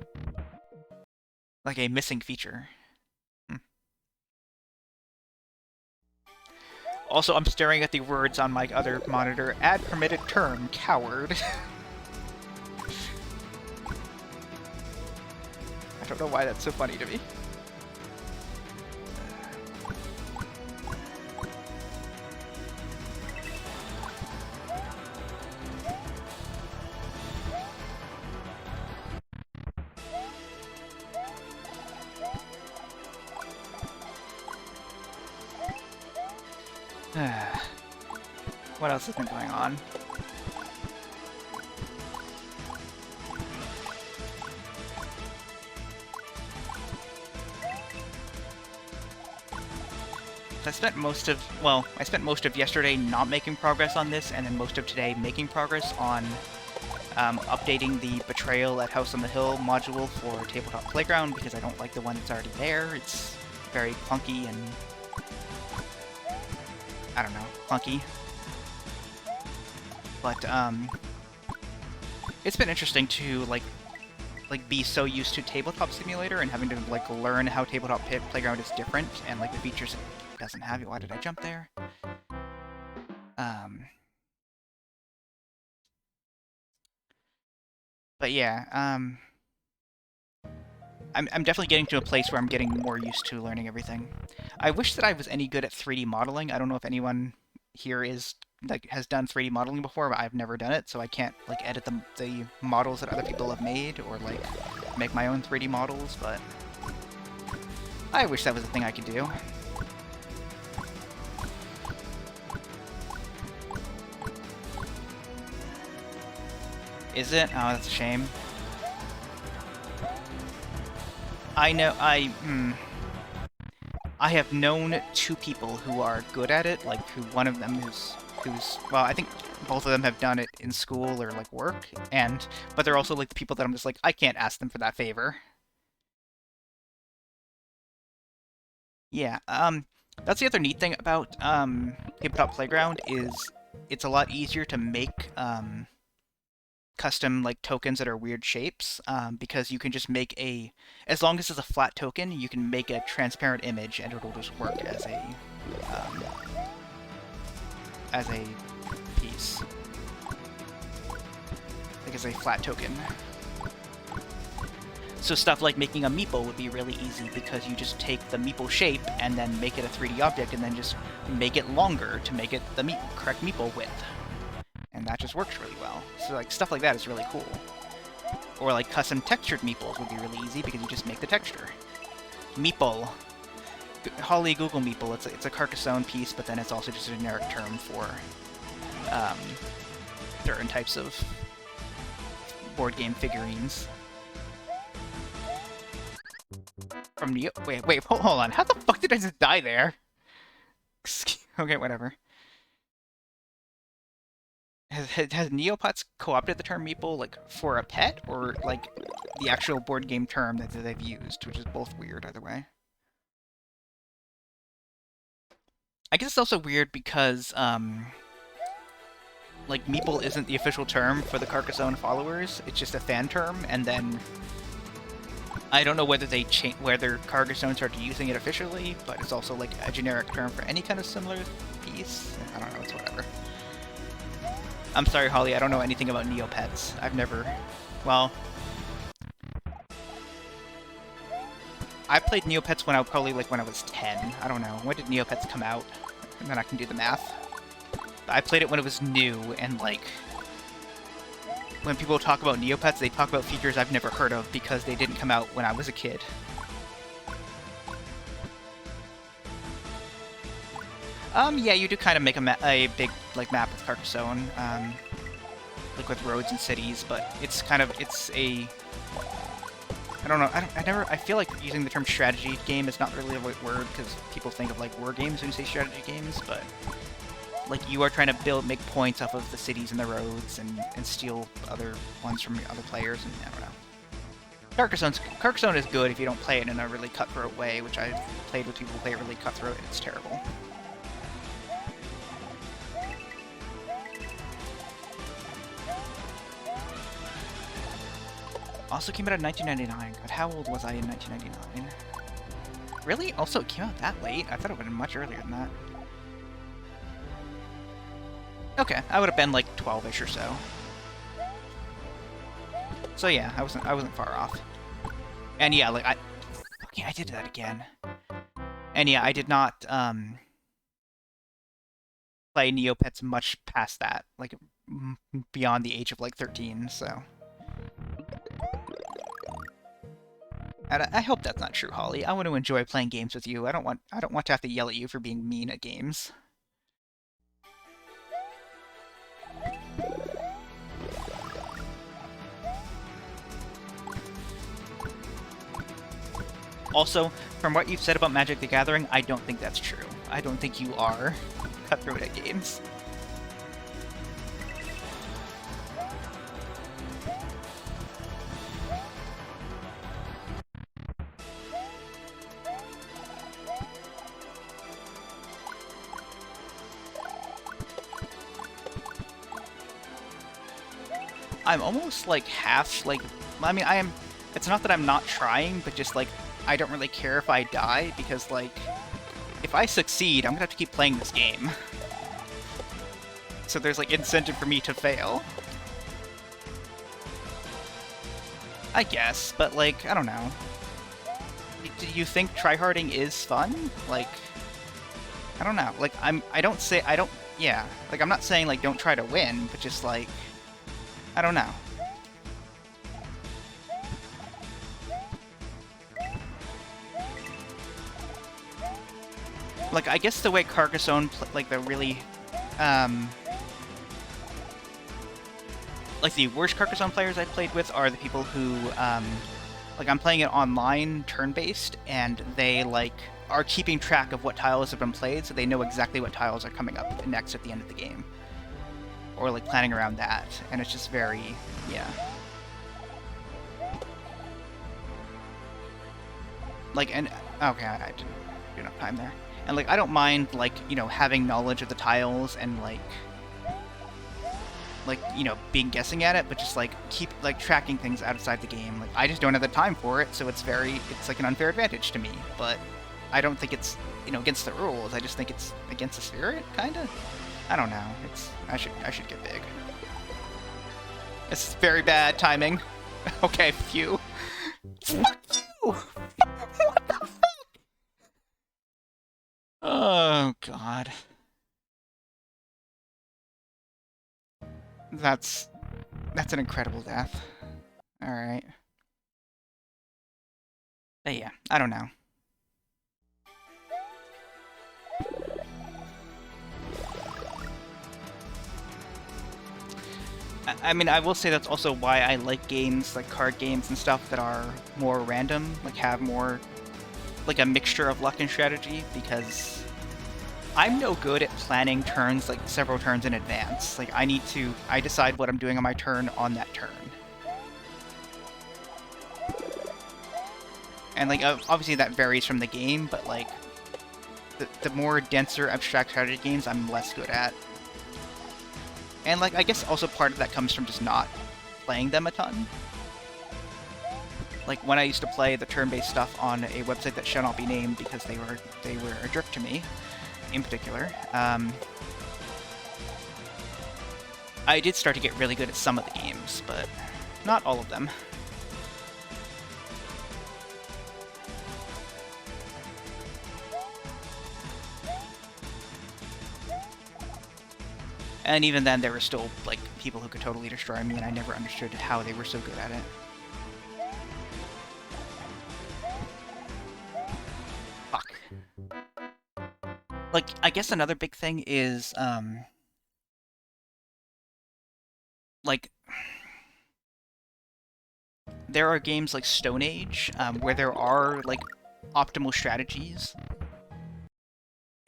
Like a missing feature. Also, I'm staring at the words on my other monitor. Add permitted term, coward. I don't know why that's so funny to me. What else has been going on? I spent most of yesterday not making progress on this, and then most of today making progress on updating the Betrayal at House on the Hill module for Tabletop Playground, because I don't like the one that's already there. It's very clunky and, I don't know, clunky. But, it's been interesting to, like be so used to Tabletop Simulator and having to, like, learn how Tabletop Playground is different, and, like, the features it doesn't have. Why did I jump there? But yeah, I'm definitely getting to a place where I'm getting more used to learning everything. I wish that I was any good at 3D modeling. I don't know if anyone here has done 3D modeling before, but I've never done it, so I can't like edit the models that other people have made or like make my own 3D models, but I wish that was a thing I could do. Is it? Oh, that's a shame. I know, I have known 2 people who are good at it, like, one of them who's, well, I think both of them have done it in school or, like, work, but they're also, like, the people that I'm just like, I can't ask them for that favor. Yeah, that's the other neat thing about, Tabletop Playground is it's a lot easier to make, custom like tokens that are weird shapes, because you can just make as long as it's a flat token, you can make a transparent image and it'll just work as a piece, like as a flat token. So stuff like making a meeple would be really easy because you just take the meeple shape and then make it a 3D object and then just make it longer to make it the correct meeple width. And that just works really well. So like stuff like that is really cool. Or like custom textured meeples would be really easy because you just make the texture. Meeple. Holly Google meeple. It's a Carcassonne piece, but then it's also just a generic term for certain types of board game figurines. From Neo. Wait, hold on. How the fuck did I just die there? Okay, whatever. Has Neopets co-opted the term meeple, like, for a pet, or, like, the actual board game term that they've used, which is both weird either way. I guess it's also weird because, like, meeple isn't the official term for the Carcassonne followers, it's just a fan term, and then I don't know whether they whether Carcassonne started using it officially, but it's also like a generic term for any kind of similar piece. I don't know, it's whatever. I'm sorry, Holly, I don't know anything about Neopets. I've never... Well... I played Neopets when I was probably like when I was 10. I don't know. When did Neopets come out? And then I can do the math. I played it when it was new, and like... When people talk about Neopets, they talk about features I've never heard of because they didn't come out when I was a kid. Yeah, you do kind of make a big like map with Carcassonne, like with roads and cities, but it's kind of, it's a... I don't know, I feel like using the term strategy game is not really the right word, because people think of like war games when you say strategy games, but... Like, you are trying to make points off of the cities and the roads, and steal other ones from other players, and I don't know. Carcassonne is good if you don't play it in a really cutthroat way, which I've played with people who play it really cutthroat, and it's terrible. Also came out in 1999. God, how old was I in 1999? Really? Also, it came out that late? I thought it would have been much earlier than that. Okay, I would have been like 12-ish or so. So yeah, I wasn't far off. And yeah, like okay, I did that again. And yeah, I did not play Neopets much past that, like beyond the age of like 13. So. And I hope that's not true, Holly. I want to enjoy playing games with you. I don't want to have to yell at you for being mean at games. Also, from what you've said about Magic the Gathering, I don't think that's true. I don't think you are cutthroat at games. I'm almost like half, like, I mean, I am, it's not that I'm not trying, but just like, I don't really care if I die, because, like, if I succeed, I'm gonna have to keep playing this game. So there's, like, incentive for me to fail. I guess, but, like, I don't know. Do you think tryharding is fun? Like, I don't know. Like, yeah. Like, I'm not saying, like, don't try to win, but just, like, I don't know. Like, I guess the way Carcassonne, like, the really, like, the worst Carcassonne players I've played with are the people who, like, I'm playing it online, turn-based, and they, like, are keeping track of what tiles have been played, so they know exactly what tiles are coming up next at the end of the game. Or, like, planning around that, and it's just very, yeah. Like, and, okay, I didn't do enough time there. And, like, I don't mind, like, you know, having knowledge of the tiles and, like, you know, guessing at it, but just, like, keep, like, tracking things outside the game. Like, I just don't have the time for it, so it's like, an unfair advantage to me. But I don't think it's, you know, against the rules. I just think it's against the spirit, kinda? I don't know. I should get big. It's very bad timing. Okay, phew. Fuck you! What the fuck? Oh, God. That's an incredible death. Alright. But yeah, I don't know. I mean, I will say that's also why I like games, like card games and stuff, that are more random, like have more, like a mixture of luck and strategy, because I'm no good at planning turns, like several turns in advance. Like, I decide what I'm doing on my turn on that turn. And, like, obviously that varies from the game, but, like, the more denser abstract strategy games I'm less good at. And, like, I guess also part of that comes from just not playing them a ton. Like when I used to play the turn-based stuff on a website that shall not be named because they were a jerk to me, in particular. I did start to get really good at some of the games, but not all of them. And even then, there were still, like, people who could totally destroy me, and I never understood how they were so good at it. Fuck. Like, I guess another big thing is, like, there are games like Stone Age, where there are, like, optimal strategies.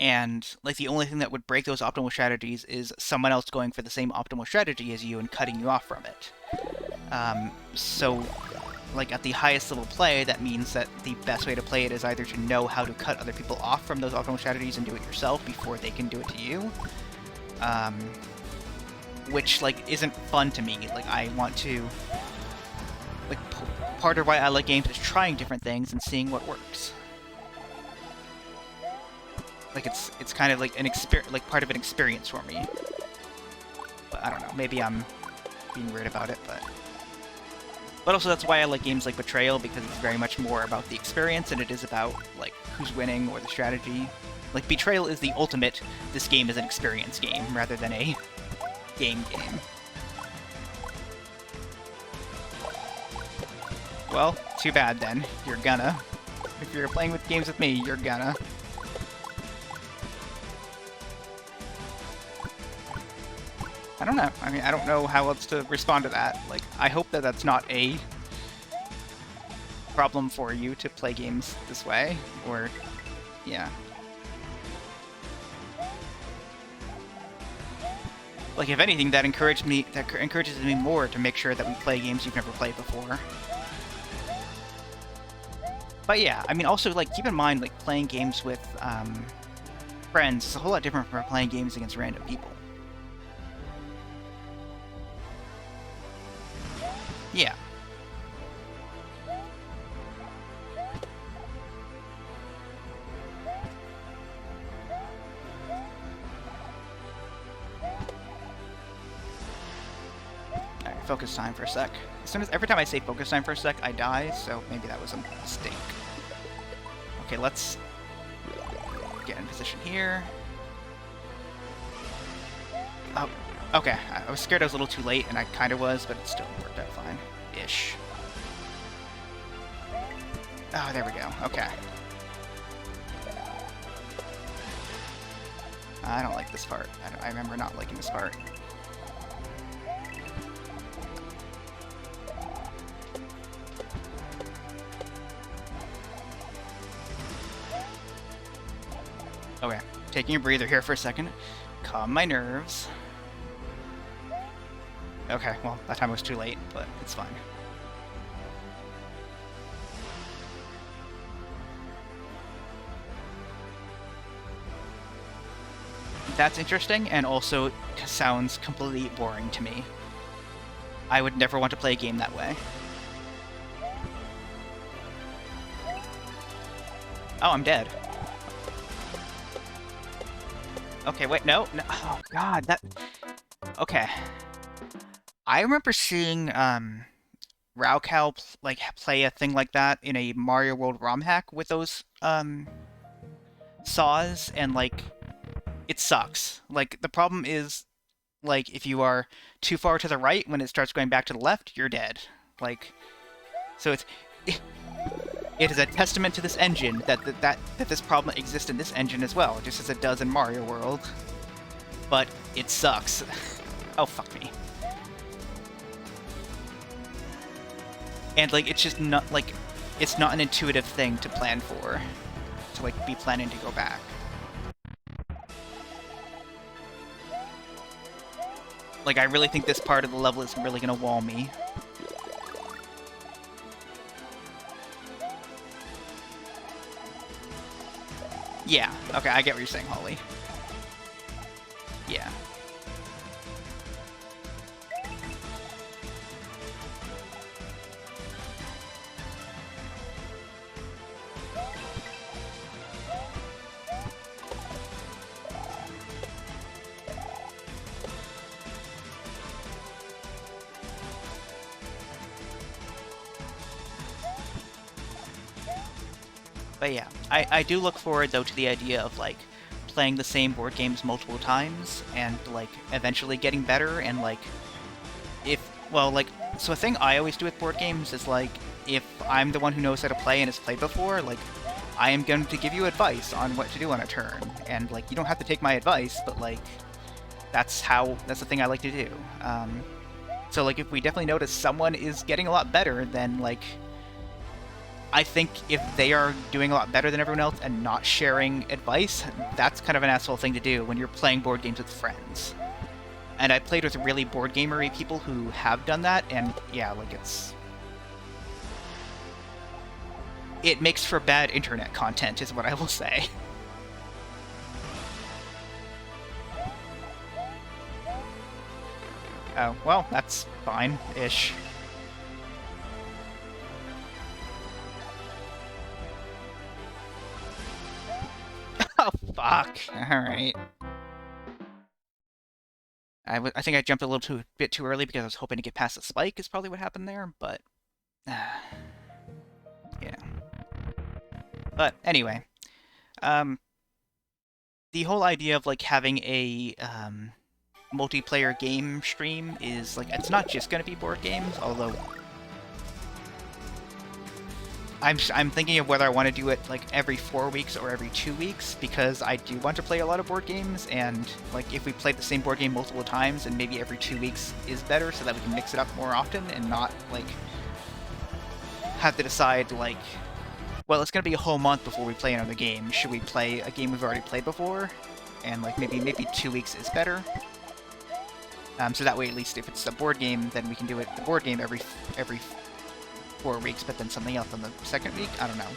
And, like, the only thing that would break those optimal strategies is someone else going for the same optimal strategy as you and cutting you off from it. So, like, at the highest level play, that means that the best way to play it is either to know how to cut other people off from those optimal strategies and do it yourself before they can do it to you. Which, like, isn't fun to me. Like, I want to... Like, part of why I like games is trying different things and seeing what works. Like, it's kind of like an part of an experience for me. But I don't know, maybe I'm being weird about it, but also that's why I like games like Betrayal, because it's very much more about the experience than it is about, like, who's winning or the strategy. Like, Betrayal is the ultimate, this game is an experience game, rather than a game. Well, too bad then. You're gonna. If you're playing with games with me, you're gonna. I don't know. I mean, I don't know how else to respond to that. Like, I hope that that's not a problem for you to play games this way, or, yeah. Like, if anything, that encourages me more to make sure that we play games you've never played before. But yeah, I mean, also, like, keep in mind, like, playing games with friends is a whole lot different from playing games against random people. Yeah. Alright, focus time for a sec. Every time I say focus time for a sec, I die, so maybe that was a mistake. Okay, let's get in position here. Oh. Okay, I was scared I was a little too late, and I kind of was, but it still worked out fine-ish. Oh, there we go. Okay. I don't like this part. I remember not liking this part. Okay, taking a breather here for a second. Calm my nerves. Okay, well, that time was too late, but it's fine. That's interesting, and also sounds completely boring to me. I would never want to play a game that way. Oh, I'm dead. Okay, wait, no. Oh, God, that... Okay. I remember seeing Raocow play a thing like that in a Mario World ROM hack with those saws, and like it sucks. Like the problem is, like, if you are too far to the right when it starts going back to the left, you're dead. Like, so it is a testament to this engine that this problem exists in this engine as well, just as it does in Mario World. But it sucks. Oh, fuck me. And, like, it's just not, like, it's not an intuitive thing to plan for. To, like, be planning to go back. Like, I really think this part of the level is really gonna wall me. Yeah, okay, I get what you're saying, Holly. Yeah. But yeah, I do look forward though to the idea of like playing the same board games multiple times and like eventually getting better and like if well like so a thing I always do with board games is like if I'm the one who knows how to play and has played before, like I am going to give you advice on what to do on a turn, and like you don't have to take my advice, but like that's the thing I like to do. So like if we definitely notice someone is getting a lot better, then like I think if they are doing a lot better than everyone else and not sharing advice, that's kind of an asshole thing to do when you're playing board games with friends. And I played with really board gamery people who have done that, and yeah, like it makes for bad internet content, is what I will say. Oh, well, that's fine-ish. Oh, fuck. Alright. I think I jumped a little bit too early because I was hoping to get past the spike is probably what happened there, but... yeah. But anyway, the whole idea of like having a multiplayer game stream is like it's not just going to be board games, although I'm thinking of whether I want to do it like every 4 weeks or every 2 weeks, because I do want to play a lot of board games, and like if we play the same board game multiple times, and maybe every 2 weeks is better so that we can mix it up more often and not like have to decide like, well, it's going to be a whole month before we play another game. Should we play a game we've already played before? And like maybe 2 weeks is better. So that way, at least if it's a board game, then we can do the board game every 4 weeks, but then something else on the second week. I don't know.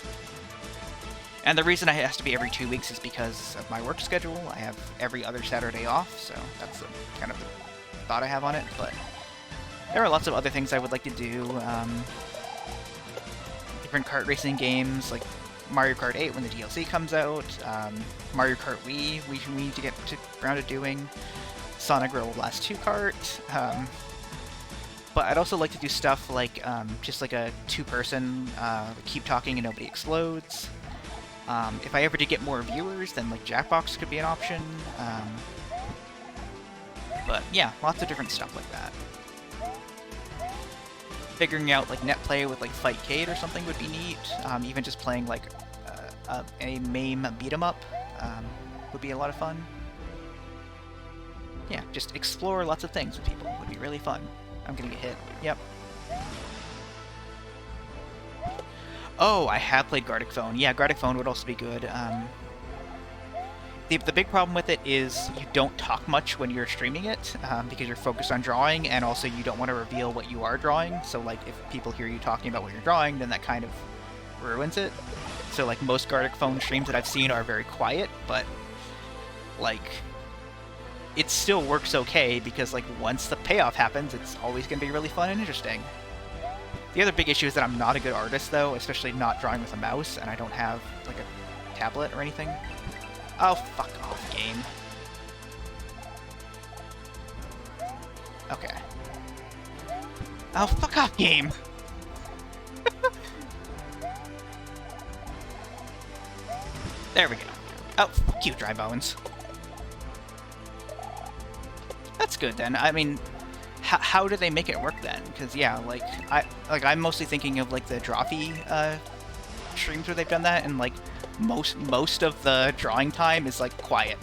And the reason it has to be every 2 weeks is because of my work schedule. I have every other Saturday off, so that's kind of the thought I have on it. But there are lots of other things I would like to do. Different kart racing games, like Mario Kart 8 when the DLC comes out, Mario Kart Wii we need to get around to doing, Sonic Roll Blast 2 Kart, but I'd also like to do stuff like just like a 2-person keep talking and nobody explodes. If I ever did get more viewers, then like Jackbox could be an option. But yeah, lots of different stuff like that. Figuring out like net play with like Fightcade or something would be neat. Even just playing like a MAME beat 'em up would be a lot of fun. Yeah, just explore lots of things with people would be really fun. I'm gonna get hit. Yep. Oh, I have played Gartic Phone. Yeah, Gartic Phone would also be good. The big problem with it is you don't talk much when you're streaming it, because you're focused on drawing, and also you don't want to reveal what you are drawing, so like if people hear you talking about what you're drawing, then that kind of ruins it. So like most Gartic Phone streams that I've seen are very quiet, but like it still works okay, because like once the payoff happens, it's always going to be really fun and interesting. The other big issue is that I'm not a good artist though, especially not drawing with a mouse, and I don't have like a tablet or anything. Oh, fuck off, game. Okay. Oh, fuck off, game! There we go. Oh, fuck you, Dry Bones. That's good, then. I mean, how do they make it work, then? Because, yeah, like, I'm mostly thinking of, like, the Drawfee, streams where they've done that, and, like, most of the drawing time is like quiet,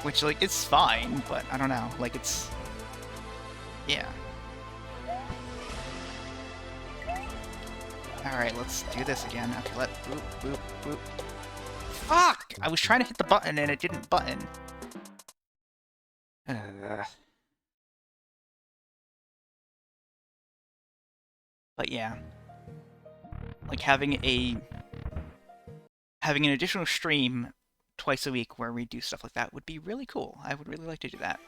which like it's fine, but I don't know, like it's yeah. All right, let's do this again. Okay, boop boop boop. Fuck! I was trying to hit the button and it didn't button. But yeah, like having an additional stream twice a week where we do stuff like that would be really cool. I would really like to do that.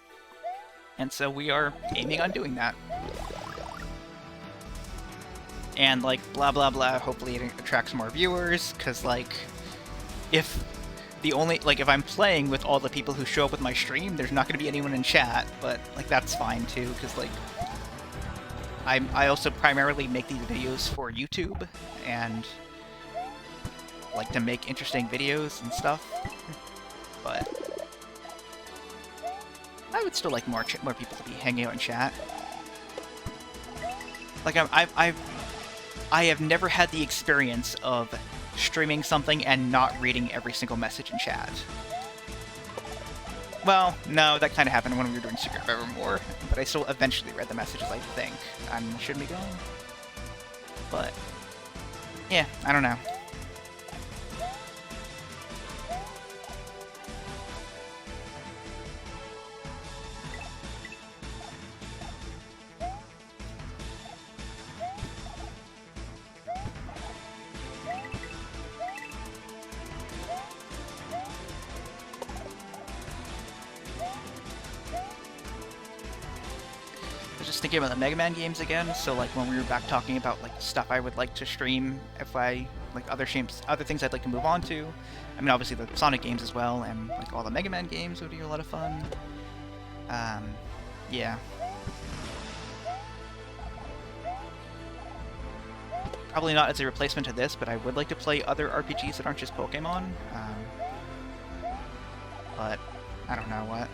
And so we are aiming on doing that. And like blah blah blah, hopefully it attracts more viewers, because like if I'm playing with all the people who show up with my stream, there's not going to be anyone in chat, but like that's fine too, because like I also primarily make these videos for YouTube, and like to make interesting videos and stuff, but I would still like more people to be hanging out in chat. Like I have never had the experience of streaming something and not reading every single message in chat. Well, no, that kind of happened when we were doing Secret of Evermore, but I still eventually read the messages, I think. I shouldn't be going. But, yeah, I don't know. Thinking about the Mega Man games again, so like when we were back talking about like stuff I would like to stream if I like other things I'd like to move on to. I mean, obviously the Sonic games as well, and like all the Mega Man games would be a lot of fun. Yeah. Probably not as a replacement to this, but I would like to play other RPGs that aren't just Pokemon. But I don't know what.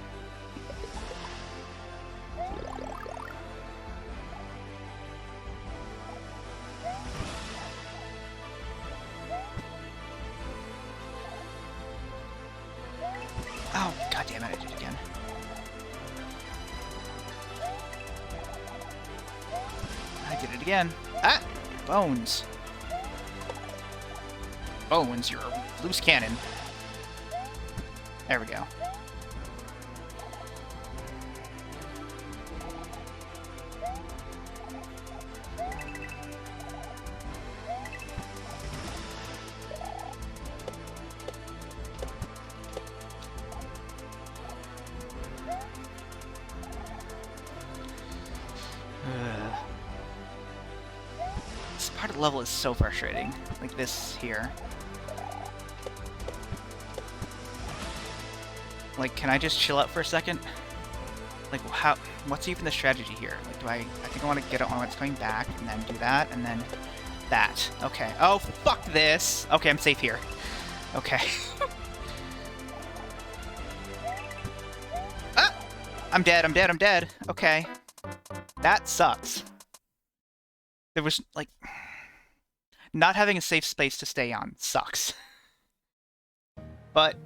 Oh, god damn it, I did it again. I did it again. Ah! Bones. Bones, you're a loose cannon. There we go. This part of the level is so frustrating. Like this here. Like, can I just chill out for a second? Like, what's even the strategy here? Like, I think I want to get it on when it's coming back, and then do that, and then that. Okay. Oh, fuck this! Okay, I'm safe here. Okay. Ah! I'm dead, I'm dead, I'm dead. Okay. That sucks. There was, like... Not having a safe space to stay on sucks. But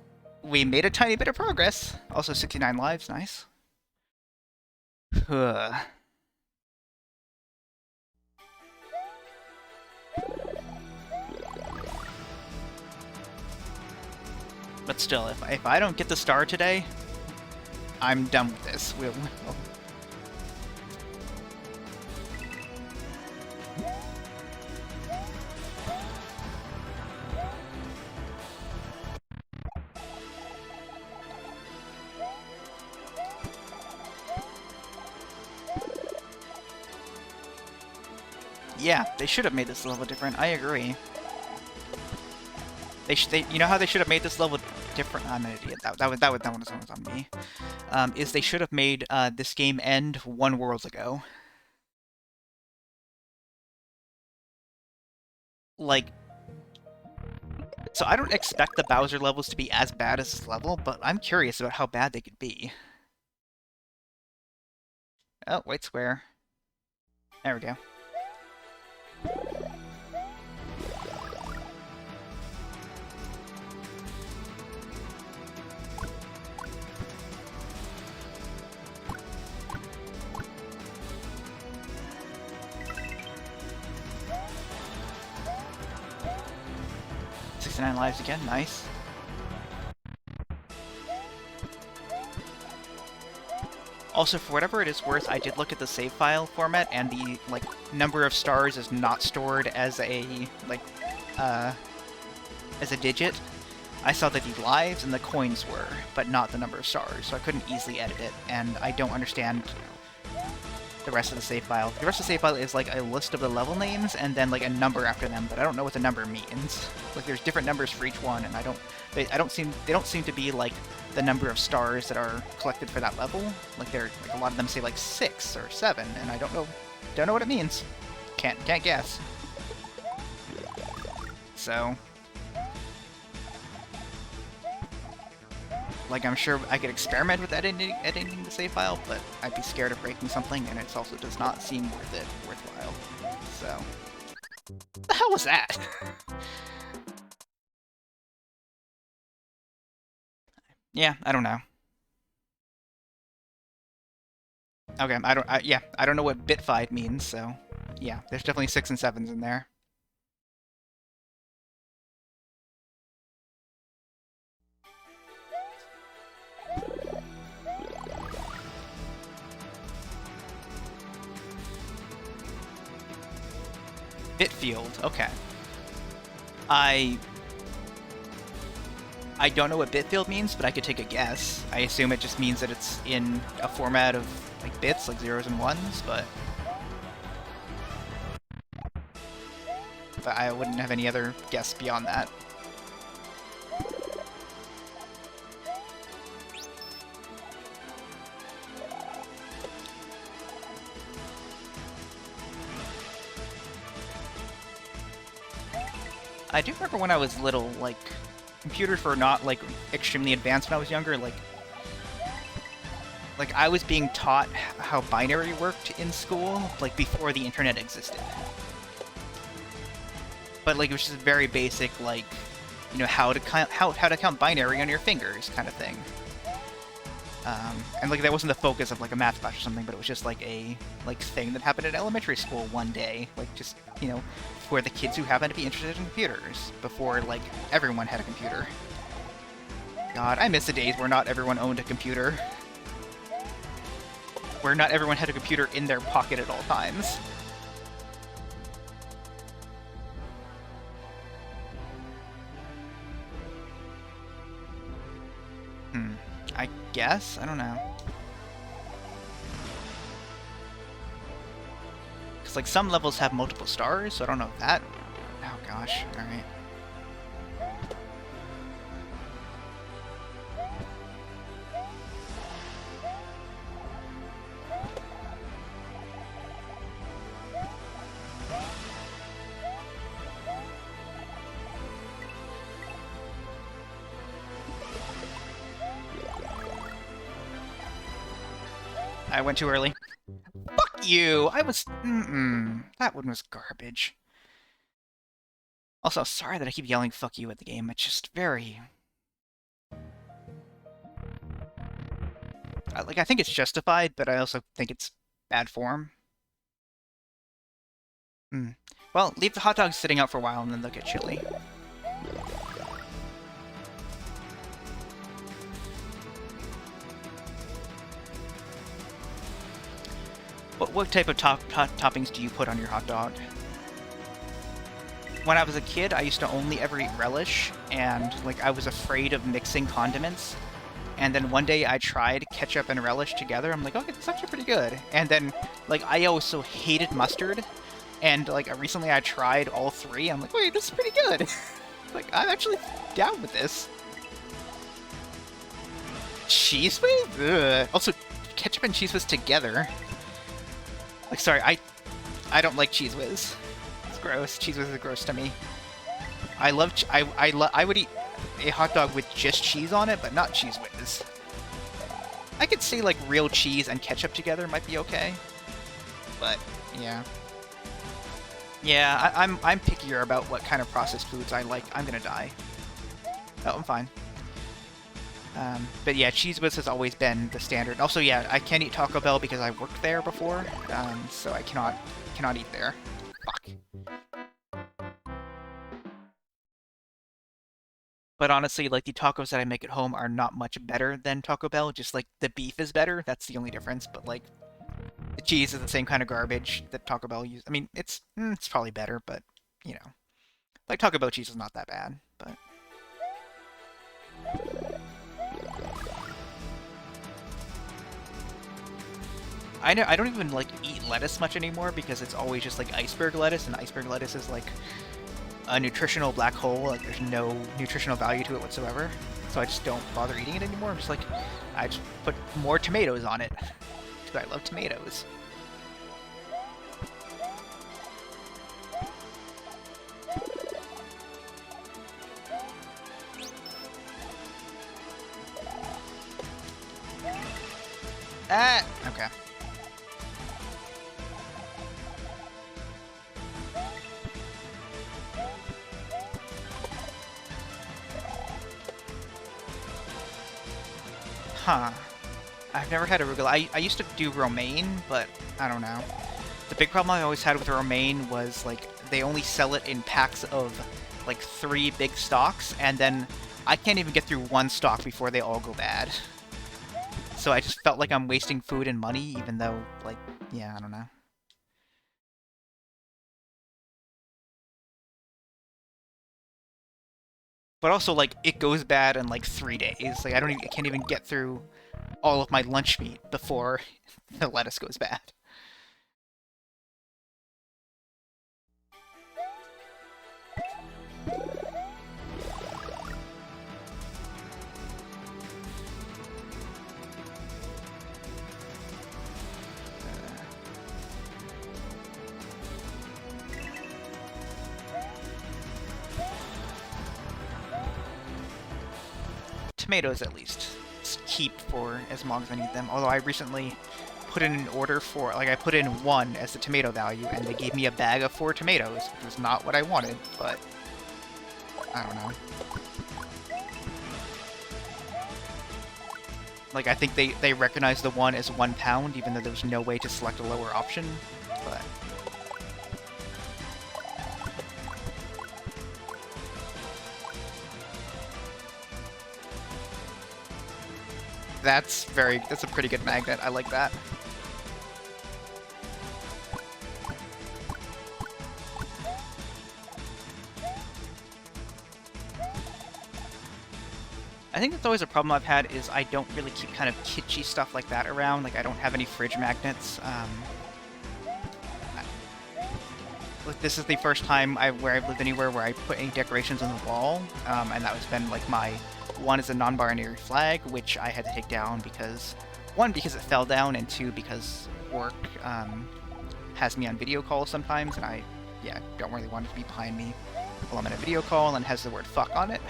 we made a tiny bit of progress. Also 69 lives, nice. But still, if I don't get the star today, I'm done with this. We'll 'Yeah, they should have made this level different. I agree. You know how they should have made this level different? I'm an idiot. That one was on me. Is they should have made this game end 1 world ago. Like, so I don't expect the Bowser levels to be as bad as this level, but I'm curious about how bad they could be. Oh, white square. There we go. Lives again, nice. Also, for whatever it is worth, I did look at the save file format, and the number of stars is not stored as a as a digit. I saw that the lives and the coins were, but not the number of stars, so I couldn't easily edit it, and I don't understand the rest of the save file. The rest of the save file is like a list of the level names and then like a number after them, but I don't know what the number means. Like there's different numbers for each one, and they don't seem to be like the number of stars that are collected for that level. Like they're like a lot of them say like 6 or 7, and I don't know what it means. Can't guess. So Like, I'm sure I could experiment with editing the save file, but I'd be scared of breaking something, and it also does not seem worthwhile. So, what the hell was that? Yeah, I don't know. Okay, I don't know what bitfied means, so yeah, there's definitely 6 and 7s in there. Bitfield, okay. I don't know what bitfield means, but I could take a guess. I assume it just means that it's in a format of like bits, like 0s and 1s, but I wouldn't have any other guess beyond that. I do remember when I was little, like, computers were not, like, extremely advanced when I was younger, like I was being taught how binary worked in school, like, before the internet existed. But, like, it was just very basic, like, you know, how to count binary on your fingers kind of thing. And, like, that wasn't the focus of, like, a math class or something, but it was just, like, a, like, thing that happened in elementary school one day. Like, just, you know, for the kids who happened to be interested in computers, before, like, everyone had a computer. God, I miss the days where not everyone owned a computer. Where not everyone had a computer in their pocket at all times. I guess? I don't know. Because, like, some levels have multiple stars, so I don't know if that... Oh, gosh. Alright. I went too early. Fuck you! I was... That one was garbage. Also, sorry that I keep yelling fuck you at the game. It's just very... Like, I think it's justified, but I also think it's bad form. Well, leave the hot dogs sitting out for a while and then they'll get chilly. What type of toppings do you put on your hot dog? When I was a kid, I used to only ever eat relish, and like I was afraid of mixing condiments. And then one day I tried ketchup and relish together. I'm like, okay, that's actually pretty good. And then, like, I also hated mustard. And, like, recently I tried all three. I'm like, wait, this is pretty good. Like, I'm actually down with this. Cheese whiz? Ugh. Also, ketchup and cheese whiz together. Like, sorry, I don't like cheese whiz. It's gross. Cheese whiz is gross to me. I would eat a hot dog with just cheese on it, but not cheese whiz. I could say like real cheese and ketchup together might be okay, but yeah, I'm pickier about what kind of processed foods I like. I'm gonna die. Oh, I'm fine. But yeah, cheese whiz has always been the standard. Also, yeah, I can't eat Taco Bell because I worked there before, so I cannot eat there. Fuck. But honestly, like, the tacos that I make at home are not much better than Taco Bell. Just, like, the beef is better. That's the only difference. But, like, the cheese is the same kind of garbage that Taco Bell uses. I mean, it's probably better, but, you know. Like, Taco Bell cheese is not that bad, but... I don't even, like, eat lettuce much anymore because it's always just, like, iceberg lettuce, and iceberg lettuce is, like... a nutritional black hole. Like, there's no nutritional value to it whatsoever, so I just don't bother eating it anymore. I'm just like, I just put more tomatoes on it because I love tomatoes. Ah! Okay. Huh. I've never had arugula. I used to do romaine, but I don't know. The big problem I always had with romaine was, like, they only sell it in packs of, like, 3 big stalks, and then I can't even get through 1 stalk before they all go bad. So I just felt like I'm wasting food and money, even though, like, yeah, I don't know. But also, like, it goes bad in, like, 3 days. Like, I can't even get through all of my lunch meat before the lettuce goes bad. Tomatoes, at least. Keep for as long as I need them. Although I recently put in an order for, like, I put in 1 as the tomato value, and they gave me a bag of 4 tomatoes. It was not what I wanted, but I don't know. Like, I think they recognize the 1 as 1 pound, even though there's no way to select a lower option, but... That's a pretty good magnet. I like that. I think that's always a problem I've had is I don't really keep kind of kitschy stuff like that around. Like, I don't have any fridge magnets. Like, this is the first time where I've lived anywhere where I put any decorations on the wall, and that was been like my... 1 is a non-binary flag, which I had to take down because, 1, because it fell down, and 2, because work has me on video calls sometimes, and I, yeah, don't really want it to be behind me while I'm in a video call and has the word fuck on it.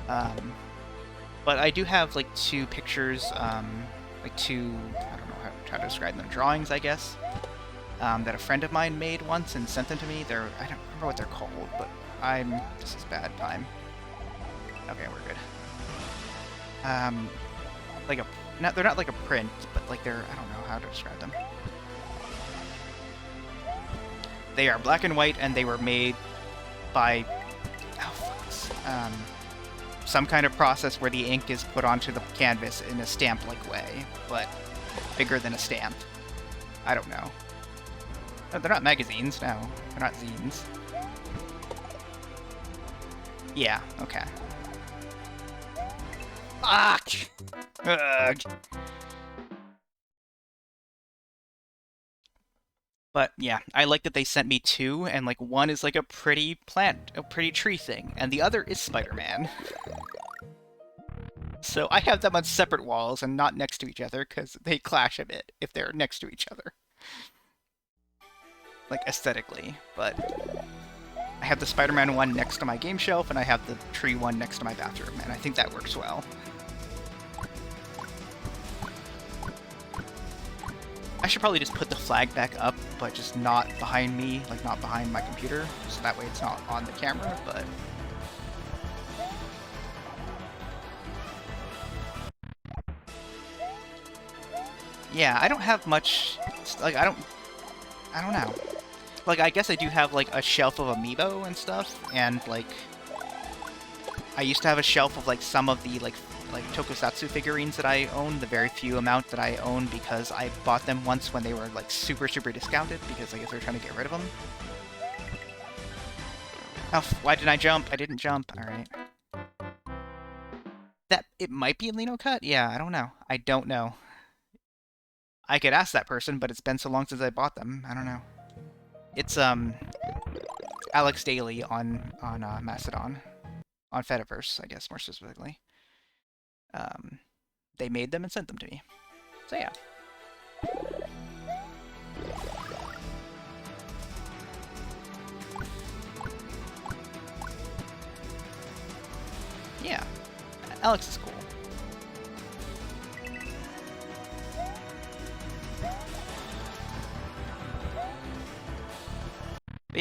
But I do have, like, 2 pictures, like 2, I don't know how to describe them, drawings, I guess, that a friend of mine made once and sent them to me. I don't remember what they're called, but this is bad time. Okay, we're good. They're not like a print, but like they're, I don't know how to describe them. They are black and white, and they were made by, some kind of process where the ink is put onto the canvas in a stamp-like way, but bigger than a stamp. I don't know. No, they're not magazines, no. They're not zines. Yeah, okay. Fuck! Ugh. But yeah, I like that they sent me 2, and like 1 is like a pretty plant, a pretty tree thing, and the other is Spider-Man. So I have them on separate walls and not next to each other, because they clash a bit if they're next to each other. Like, aesthetically, but... I have the Spider-Man 1 next to my game shelf, and I have the tree 1 next to my bathroom, and I think that works well. I should probably just put the flag back up, but just not behind me, like not behind my computer, so that way it's not on the camera, but... Yeah, I don't have much, like, I don't know. Like, I guess I do have, like, a shelf of Amiibo and stuff, and, like, I used to have a shelf of, like, some of the, like Tokusatsu figurines that I own, the very few amount that I own, because I bought them once when they were, like, super, super discounted, because I guess they were trying to get rid of them. Oh, why didn't I jump? I didn't jump. Alright. It might be a Lino cut? Yeah, I don't know. I don't know. I could ask that person, but it's been so long since I bought them. I don't know. It's, Alex Daly on Mastodon. On Fediverse, I guess, more specifically. They made them and sent them to me. So yeah. Yeah. Alex is cool.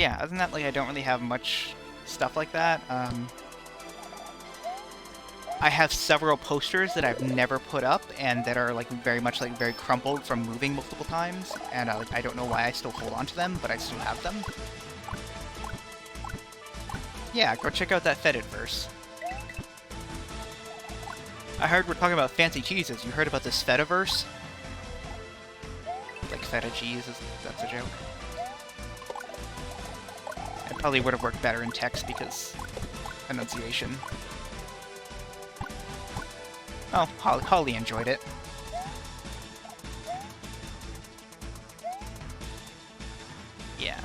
yeah, other than that, like, I don't really have much stuff like that. I have several posters that I've never put up and that are like very much like very crumpled from moving multiple times, and like, I don't know why I still hold on to them, but I still have them. Yeah, go check out that fetid verse. I heard we're talking about fancy cheeses. You heard about this fetaverse? Like feta cheese, that's a joke. It probably would have worked better in text because enunciation. Oh, Holly enjoyed it. Yeah.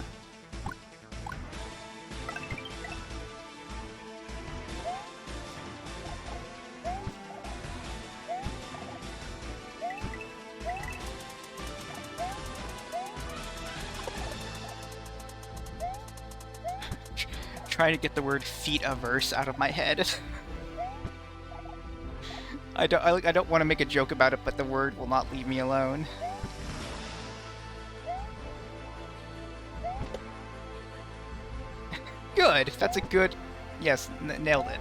Trying to get the word feet-averse out of my head. I don't want to make a joke about it, but the word will not leave me alone. Good! That's a good... Yes, nailed it.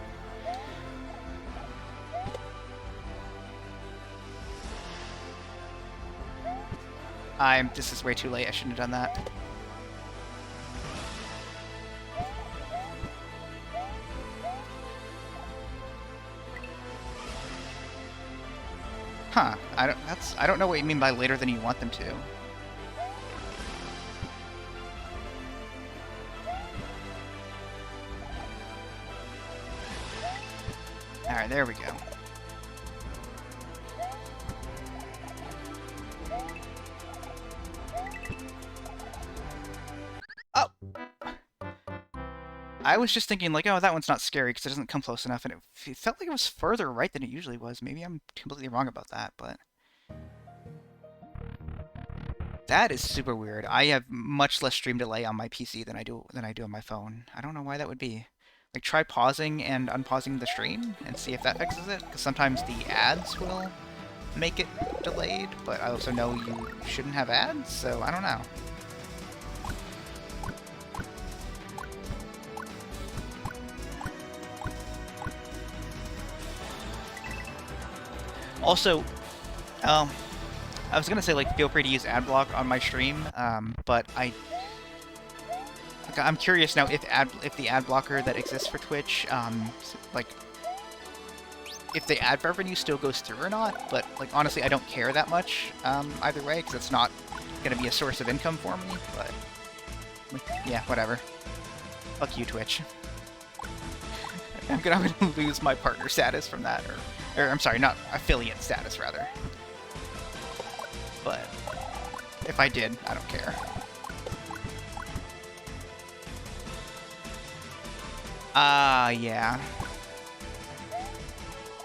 This is way too late, I shouldn't have done that. Huh, I don't know what you mean by later than you want them to. Alright, there we go. Oh! I was just thinking, like, oh, that one's not scary because it doesn't come close enough, and it felt like it was further right than it usually was. Maybe I'm completely wrong about that, but... That is super weird. I have much less stream delay on my PC than I do on my phone. I don't know why that would be. Like, try pausing and unpausing the stream and see if that fixes it, because sometimes the ads will make it delayed, but I also know you shouldn't have ads, so I don't know. Also, I was gonna say, like, feel free to use adblock on my stream, but I'm curious now if the ad blocker that exists for Twitch, like, if the ad revenue still goes through or not. But like, honestly, I don't care that much either way, because it's not gonna be a source of income for me. But yeah, whatever. Fuck you, Twitch. I'm gonna lose my partner status from that, or I'm sorry, not affiliate status rather. But if I did, I don't care.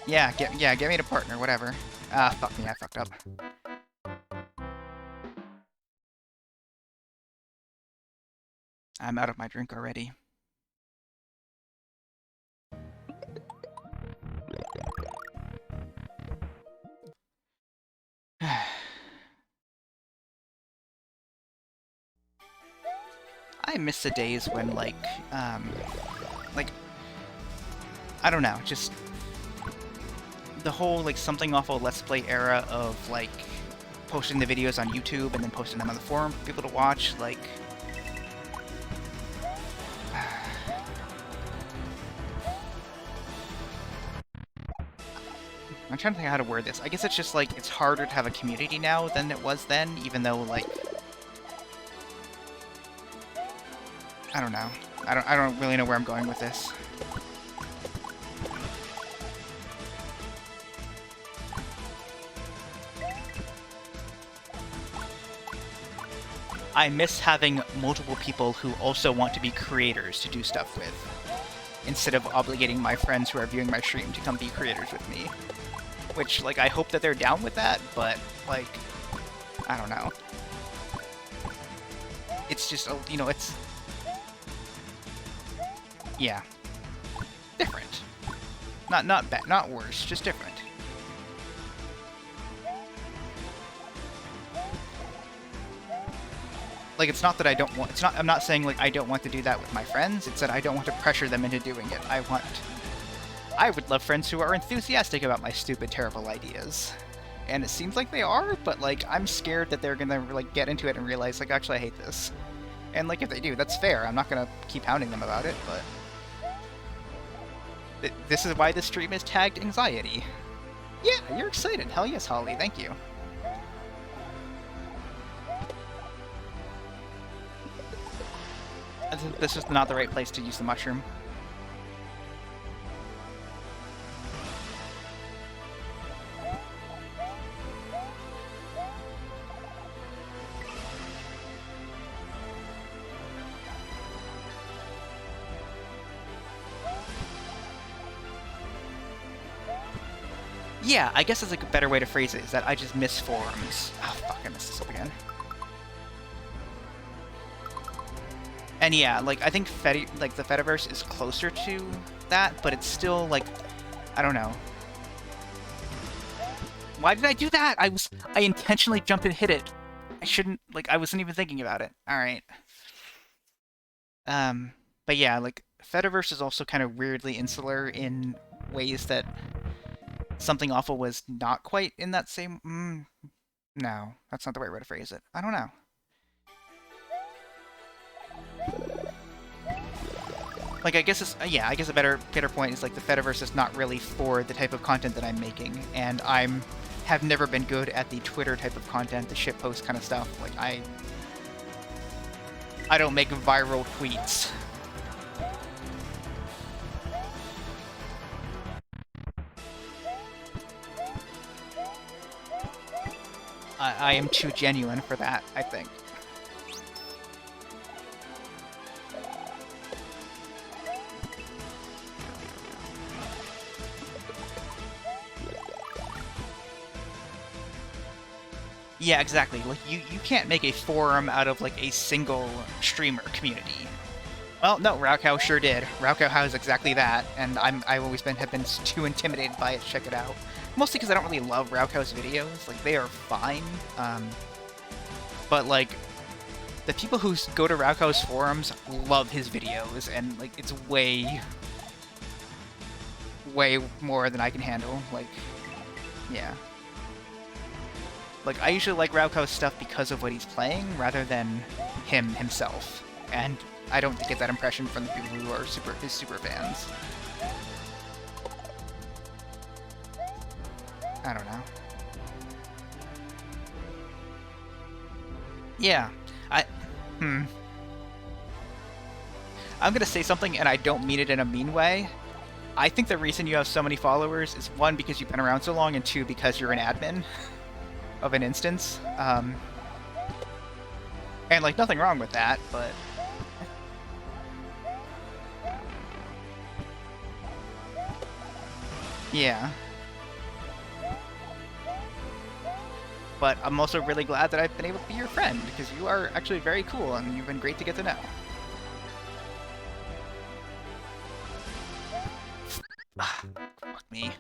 Yeah. Get me to partner, whatever. Fuck me, I fucked up. I'm out of my drink already. I miss the days when, like, I don't know, just the whole, like, Something Awful Let's Play era of, like, posting the videos on YouTube and then posting them on the forum for people to watch, like... I'm trying to think how to word this. I guess it's just, like, it's harder to have a community now than it was then, even though, like... I don't know. I don't really know where I'm going with this. I miss having multiple people who also want to be creators to do stuff with, instead of obligating my friends who are viewing my stream to come be creators with me. Which, like, I hope that they're down with that, but, like, I don't know. It's just, you know, it's... Yeah. Different. Not bad, not worse, just different. like, it's not that I don't want, it's not, I'm not saying, like, I don't want to do that with my friends, it's that I don't want to pressure them into doing it. I would love friends who are enthusiastic about my stupid, terrible ideas. And it seems like they are, but, like, I'm scared that they're gonna, like, get into it and realize, like, actually I hate this. And, like, if they do, that's fair. I'm not gonna keep hounding them about it, but... This is why this stream is tagged anxiety. Yeah, you're excited. Hell yes, Holly. Thank you. This is not the right place to use the mushroom. Yeah, I guess that's like a better way to phrase it, is that I just miss forums. Oh, fuck, I messed this up again. And yeah, like, I think the Fediverse is closer to that, but it's still, like, I don't know. Why did I do that? I intentionally jumped and hit it. I shouldn't, like, I wasn't even thinking about it. Alright. But yeah, like, Fediverse is also kind of weirdly insular in ways that Something Awful was not quite in that same... no, that's not the right way to phrase it. I don't know. Like, I guess it's... yeah, I guess a better point is, like, the Fediverse is not really for the type of content that I'm making, and have never been good at the Twitter type of content, the shitpost kind of stuff. Like, I don't make viral tweets. I am too genuine for that, I think. Yeah, exactly. Like, you can't make a forum out of, like, a single streamer community. Well, no, Raocow sure did. Raocow has exactly that, and I've always have been too intimidated by it to check it out. Mostly because I don't really love Raocow's videos. Like, they are fine. But, like, the people who go to Raocow's forums love his videos, and, like, it's way more than I can handle. Like, yeah. Like, I usually like Raocow's stuff because of what he's playing, rather than himself. And I don't get that impression from the people who are his super fans. I don't know. Yeah, I'm gonna say something and I don't mean it in a mean way. I think the reason you have so many followers is, one, because you've been around so long, and two, because you're an admin of an instance. And, like, nothing wrong with that, but... yeah. But I'm also really glad that I've been able to be your friend, because you are actually very cool, and you've been great to get to know. Fuck me.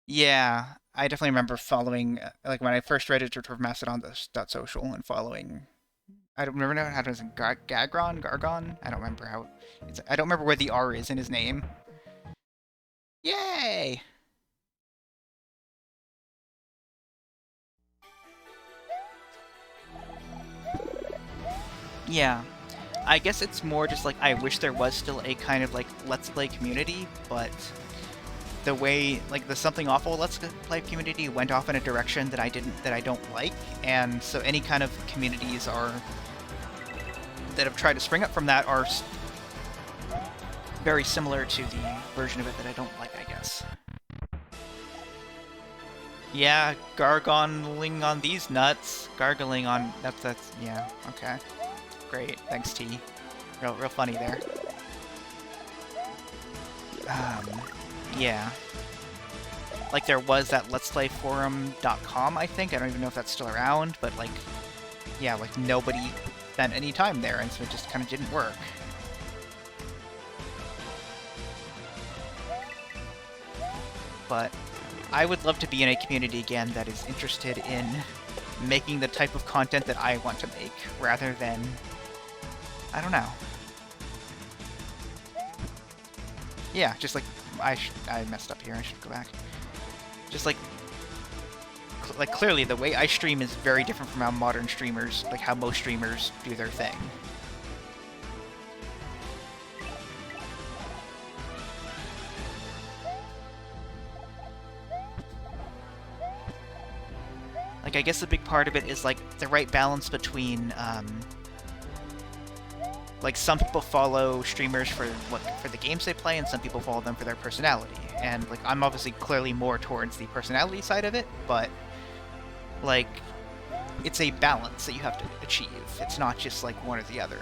Yeah, I definitely remember following, like, when I first registered for Mastodon.social and following... I don't remember how to say Gargon? I don't remember how... I don't remember where the R is in his name. Yay! Yeah. I guess it's more just like, I wish there was still a kind of, like, Let's Play community, but the way, like, the Something Awful Let's Play community went off in a direction that I don't like, and so any kind of communities that have tried to spring up from that are very similar to the version of it that I don't like, I guess. Yeah, gargling on these nuts. Gargling on... That's... yeah, okay. Great, thanks, T. Real funny there. Yeah. Like, there was that Let's Play Forum.com, I think. I don't even know if that's still around, but, like, yeah, like, nobody spent any time there, and so it just kind of didn't work. But I would love to be in a community again that is interested in making the type of content that I want to make, rather than... I don't know. Yeah, just like... I messed up here, I should go back. Just like clearly the way I stream is very different from how modern streamers, like how most streamers do their thing. Like, I guess the big part of it is, like, the right balance between, like, some people follow streamers for the games they play, and some people follow them for their personality. And, like, I'm obviously clearly more towards the personality side of it, but, like, it's a balance that you have to achieve. It's not just, like, one or the other.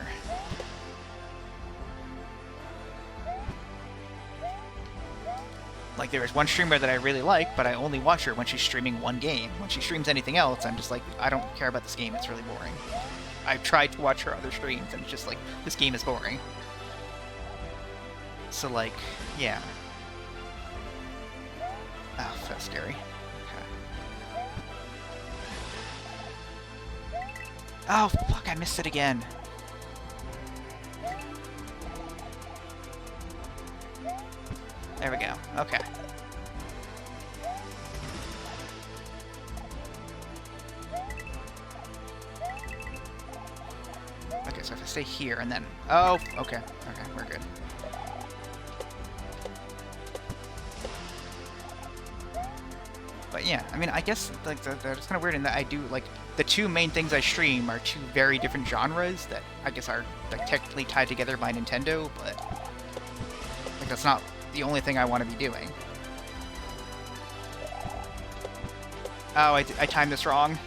Like, there is one streamer that I really like, but I only watch her when she's streaming one game. When she streams anything else, I'm just like, I don't care about this game, it's really boring. I've tried to watch her other streams, and it's just like, this game is boring. So, like, yeah. Oh, that's scary. Okay. Oh, fuck, I missed it again. There we go. Okay. Okay, so if I stay here and then... Oh, okay. Okay, we're good. But yeah, I mean, I guess like that's kind of weird in that I do, like, the two main things I stream are two very different genres that I guess are, like, technically tied together by Nintendo, but like, that's not the only thing I want to be doing. Oh, I timed this wrong.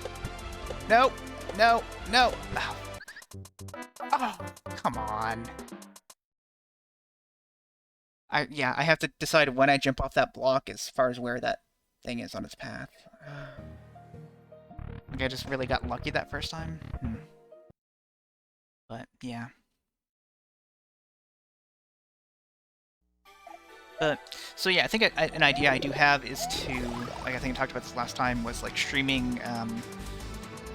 No! No! No! Oh. Oh, come on. Yeah, I have to decide when I jump off that block as far as where that thing is on its path. Like, I just really got lucky that first time. But, yeah. So yeah, I think an idea I do have is to, like, I think I talked about this last time, was like streaming,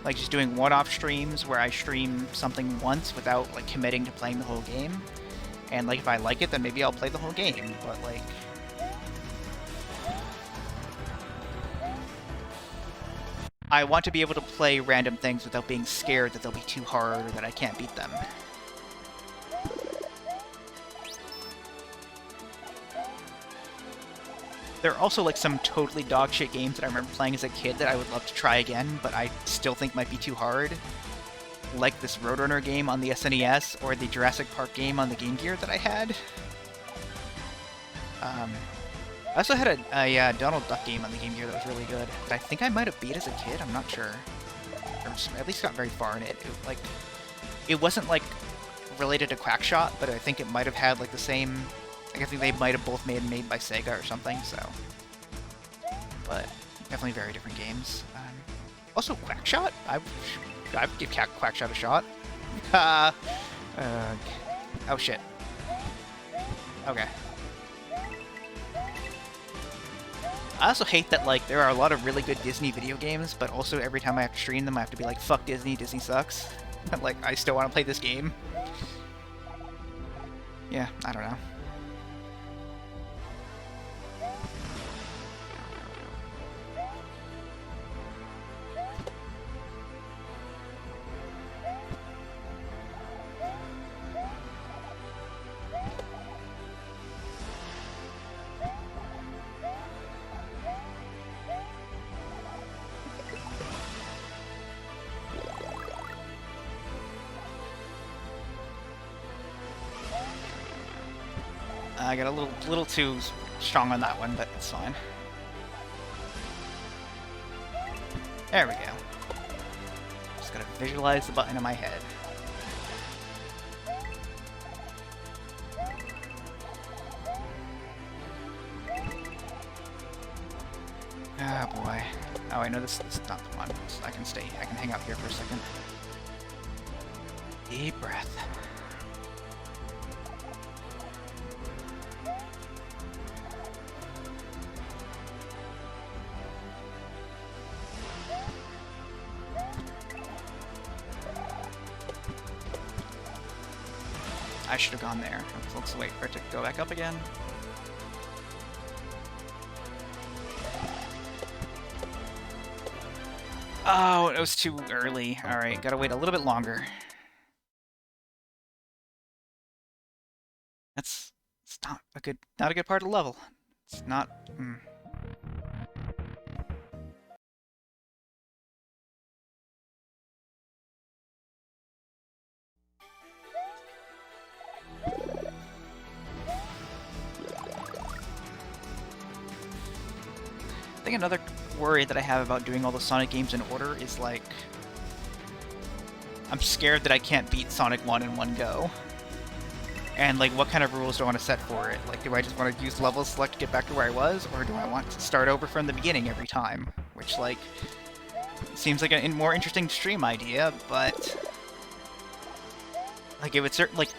like just doing one-off streams where I stream something once without like committing to playing the whole game. And like if I like it, then maybe I'll play the whole game, but like... I want to be able to play random things without being scared that they'll be too hard or that I can't beat them. There are also, like, some totally dogshit games that I remember playing as a kid that I would love to try again, but I still think might be too hard. Like this Roadrunner game on the SNES, or the Jurassic Park game on the Game Gear that I had. I also had a Donald Duck game on the Game Gear that was really good, that I think I might have beat as a kid, I'm not sure. Or just, at least got very far in it. It wasn't, like, related to Quackshot, but I think it might have had, like, the same... Like, I think they might have both been made by Sega or something, so... But, definitely very different games. Also, Quackshot? I would give Quackshot a shot. Oh, shit. Okay. I also hate that, like, there are a lot of really good Disney video games, but also every time I have to stream them, I have to be like, fuck Disney, Disney sucks. But, like, I still want to play this game. Yeah, I don't know. I got a little too strong on that one, but it's fine. There we go. Just gotta visualize the button in my head. Ah, boy. Oh, I know this is not the one. I can hang out here for a second. Deep breath. I should have gone there. Let's wait for it to go back up again. Oh, it was too early. Alright, gotta wait a little bit longer. It's not a good part of the level. It's not... I think another worry that I have about doing all the Sonic games in order is, like, I'm scared that I can't beat Sonic 1 in one go. And, like, what kind of rules do I want to set for it? Like, do I just want to use level select to get back to where I was, or do I want to start over from the beginning every time? Which, like, seems like a more interesting stream idea, but... like, it would like,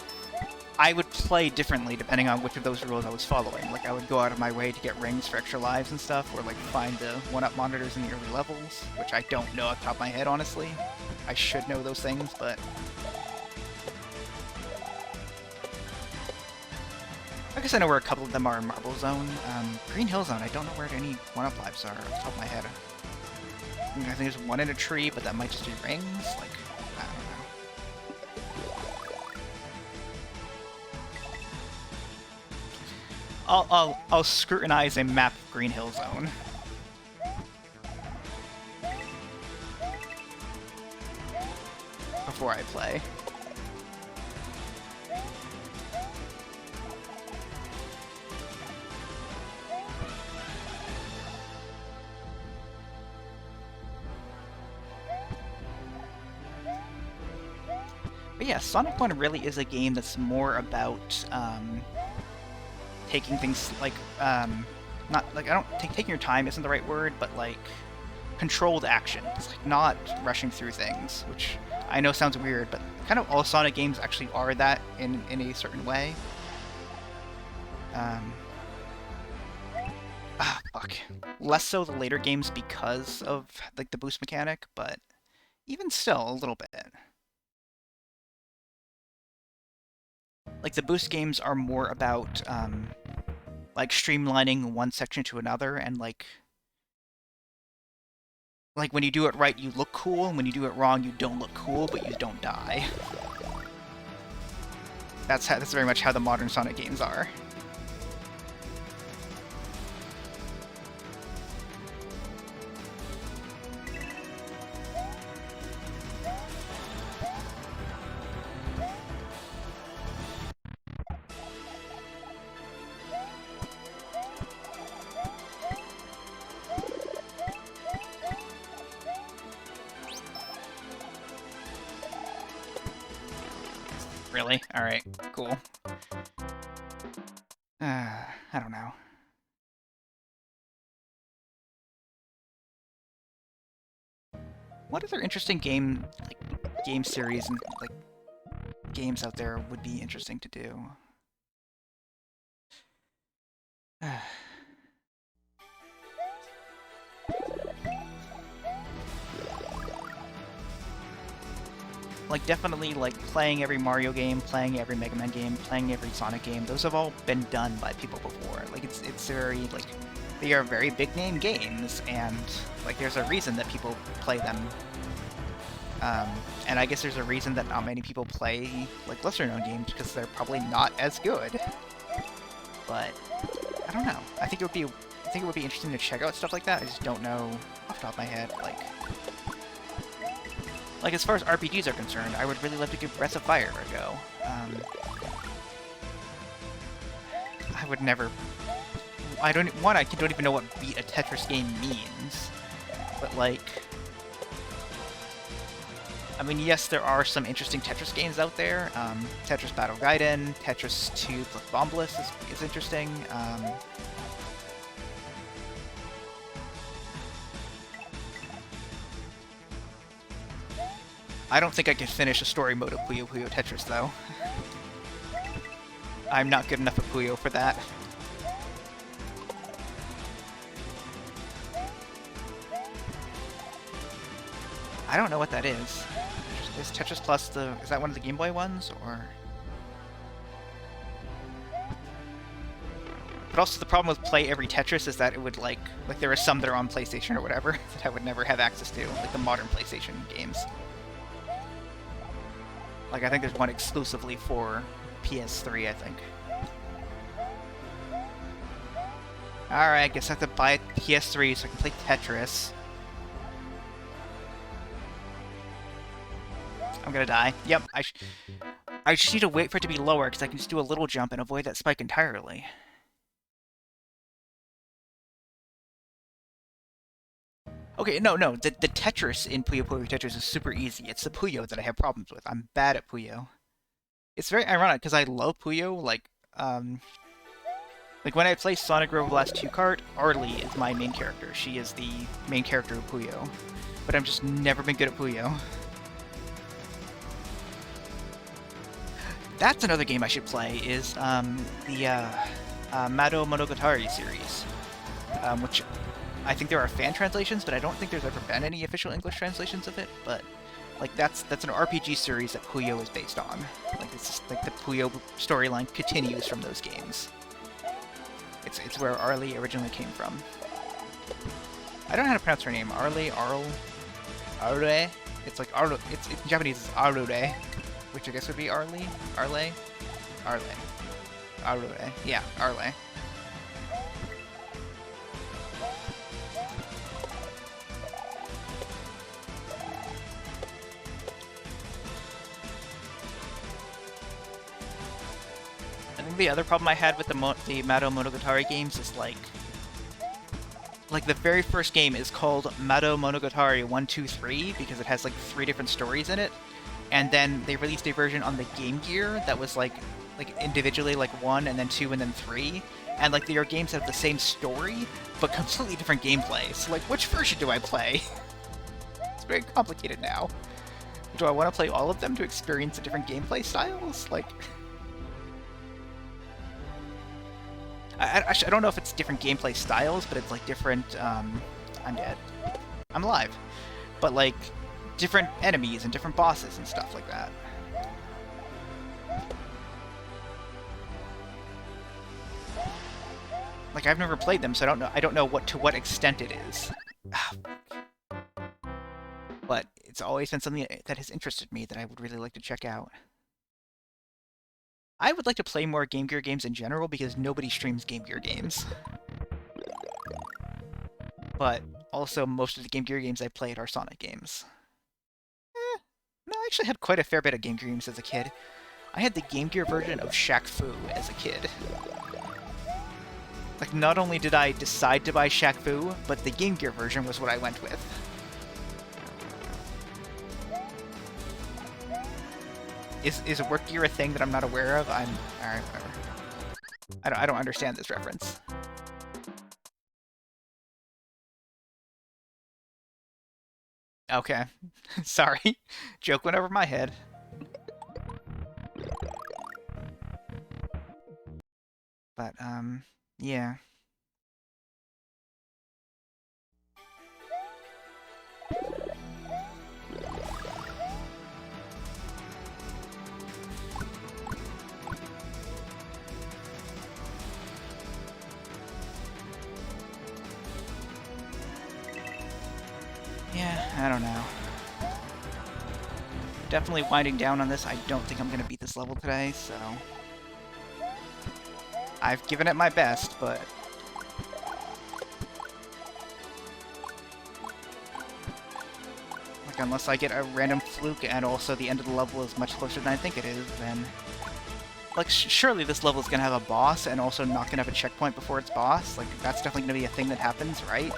I would play differently depending on which of those rules I was following. Like, I would go out of my way to get rings for extra lives and stuff, or, like, find the 1-up monitors in the early levels, which I don't know off the top of my head, honestly. I should know those things, but... I guess I know where a couple of them are in Marble Zone. Green Hill Zone, I don't know where any 1-up lives are off the top of my head. I think there's one in a tree, but that might just be rings. Like, I don't know. I'll scrutinize a map of Green Hill Zone. Before I play. But yeah, Sonic 1 really is a game that's more about taking things like not like taking your time isn't the right word, but like controlled action. It's like not rushing through things, which I know sounds weird, but kind of all Sonic games actually are that in a certain way. Fuck. Less so the later games because of like the boost mechanic, but even still a little bit. Like, the boost games are more about, like, streamlining one section to another, and, like, when you do it right, you look cool, and when you do it wrong, you don't look cool, but you don't die. That's very much how the modern Sonic games are. Really? Alright, cool. I don't know. What other interesting game series and, like, games out there would be interesting to do? Like, definitely, like, playing every Mario game, playing every Mega Man game, playing every Sonic game, those have all been done by people before. Like, it's very, like, they are very big-name games, and, like, there's a reason that people play them. And I guess there's a reason that not many people play, like, lesser-known games, because they're probably not as good. But, I don't know. I think it would be interesting to check out stuff like that. I just don't know off the top of my head, like, as far as RPGs are concerned, I would really love to give Breath of Fire a go. I would never... I don't even know what beat a Tetris game means. But, like... I mean, yes, there are some interesting Tetris games out there. Tetris Battle Gaiden, Tetris 2 plus Bombliss is interesting. I don't think I can finish a story mode of Puyo Puyo Tetris, though. I'm not good enough at Puyo for that. I don't know what that is. Is Tetris Plus is that one of the Game Boy ones, or...? But also the problem with Play Every Tetris is that it would like there are some that are on PlayStation or whatever that I would never have access to, like the modern PlayStation games. Like I think there's one exclusively for PS3, I think. Alright, I guess I have to buy a PS3 so I can play Tetris. I'm gonna die. Yep, I just need to wait for it to be lower because I can just do a little jump and avoid that spike entirely. Okay, no, the Tetris in Puyo Puyo Tetris is super easy. It's the Puyo that I have problems with. I'm bad at Puyo. It's very ironic because I love Puyo. Like when I play Sonic Rover Blast 2 Kart, Arlie is my main character. She is the main character of Puyo. But I've just never been good at Puyo. That's another game I should play, is the Mado Monogatari series, which I think there are fan translations, but I don't think there's ever been any official English translations of it. But like that's an RPG series that Puyo is based on. Like it's just, like the Puyo storyline continues from those games. It's where Arlie originally came from. I don't know how to pronounce her name. Arlie. It's like Arlo. It's in Japanese. It's Arure, which I guess would be Arlie. Arle. Yeah, Arle. I think the other problem I had with the Mado Monogatari games is like the very first game is called Mado Monogatari 1, 2, 3 because it has like 3 different stories in it, and then they released a version on the Game Gear that was like individually like 1 and then 2 and then 3, and like your games have the same story but completely different gameplay. So like, which version do I play? It's very complicated now. Do I want to play all of them to experience the different gameplay styles? Like, I don't know if it's different gameplay styles, but it's like different, I'm dead. I'm alive. But like, different enemies and different bosses and stuff like that. Like, I've never played them, so I don't know to what extent it is. But it's always been something that has interested me that I would really like to check out. I would like to play more Game Gear games in general because nobody streams Game Gear games. But also, most of the Game Gear games I played are Sonic games. No, I actually had quite a fair bit of Game Gear games as a kid. I had the Game Gear version of Shaq Fu as a kid. Like, not only did I decide to buy Shaq Fu, but the Game Gear version was what I went with. Is work gear a thing that I'm not aware of? Alright, whatever. I don't understand this reference. Okay. Sorry. Joke went over my head. But, yeah. Yeah, I don't know. Definitely winding down on this. I don't think I'm gonna beat this level today, so... I've given it my best, but... like, unless I get a random fluke and also the end of the level is much closer than I think it is, then... like, surely this level is gonna have a boss and also not gonna have a checkpoint before its boss. Like, that's definitely gonna be a thing that happens, right?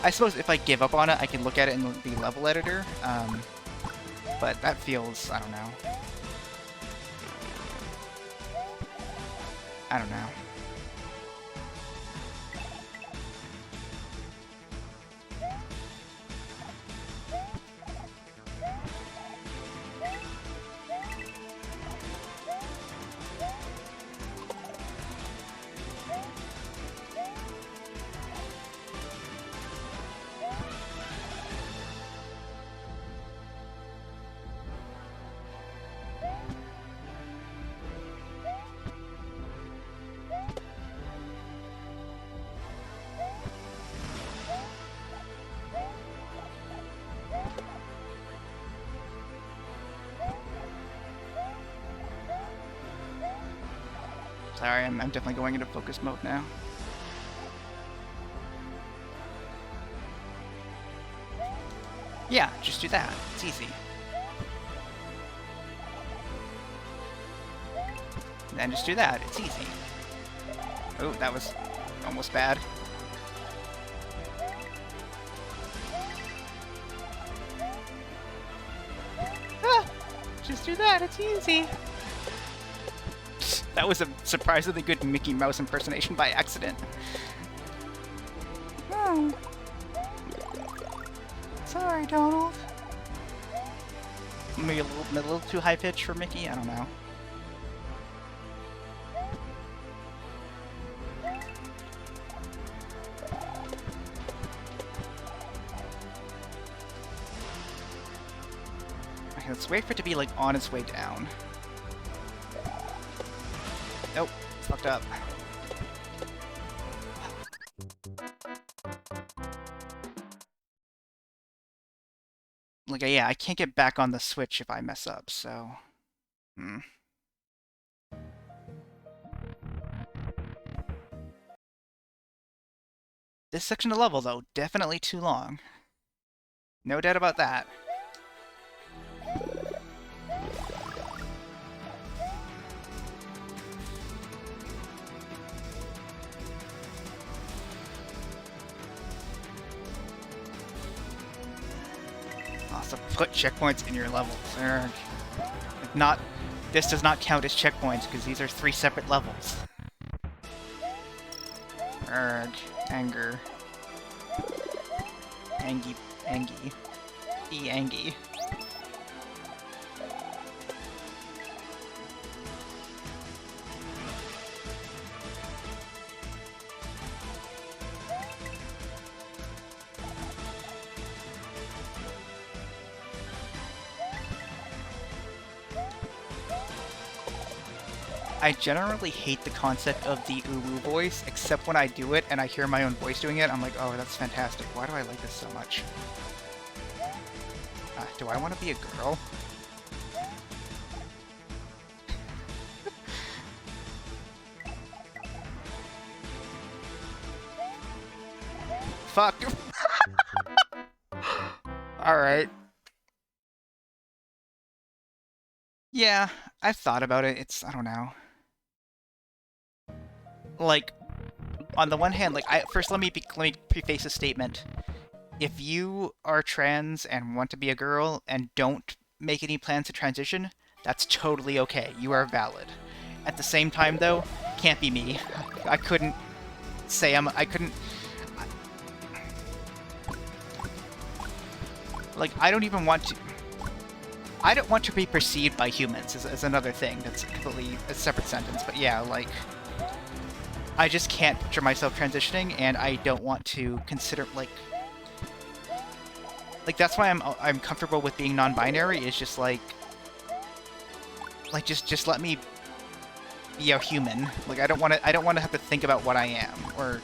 I suppose if I give up on it, I can look at it in the level editor, but that feels, I don't know. I don't know. Sorry, I'm definitely going into focus mode now. Yeah, just do that. It's easy. And then just do that. It's easy. Oh, that was almost bad. Ah, just do that. It's easy. That was a surprisingly good Mickey Mouse impersonation by accident. Oh. Sorry, Donald. Maybe a little too high pitch for Mickey? I don't know. Okay, let's wait for it to be, like, on its way down. Nope. Fucked up. Like, yeah, I can't get back on the Switch if I mess up, so... This section of level, though, definitely too long. No doubt about that. Also, put checkpoints in your levels. Not, this does not count as checkpoints because these are 3 separate levels. Erg, anger, angy, angy. I generally hate the concept of the uwu voice, except when I do it and I hear my own voice doing it, I'm like, oh, that's fantastic. Why do I like this so much? Do I want to be a girl? Fuck! Alright. Yeah, I've thought about it. I don't know. Like, on the one hand, like, first let me preface a statement. If you are trans and want to be a girl and don't make any plans to transition, that's totally okay. You are valid. At the same time, though, can't be me. I couldn't say I couldn't... Like, I don't even want to... I don't want to be perceived by humans as another thing. That's completely a separate sentence. But yeah, like... I just can't picture myself transitioning, and I don't want to consider, like, that's why I'm comfortable with being non-binary. Is just like just let me be a human. Like, I don't want to have to think about what I am, or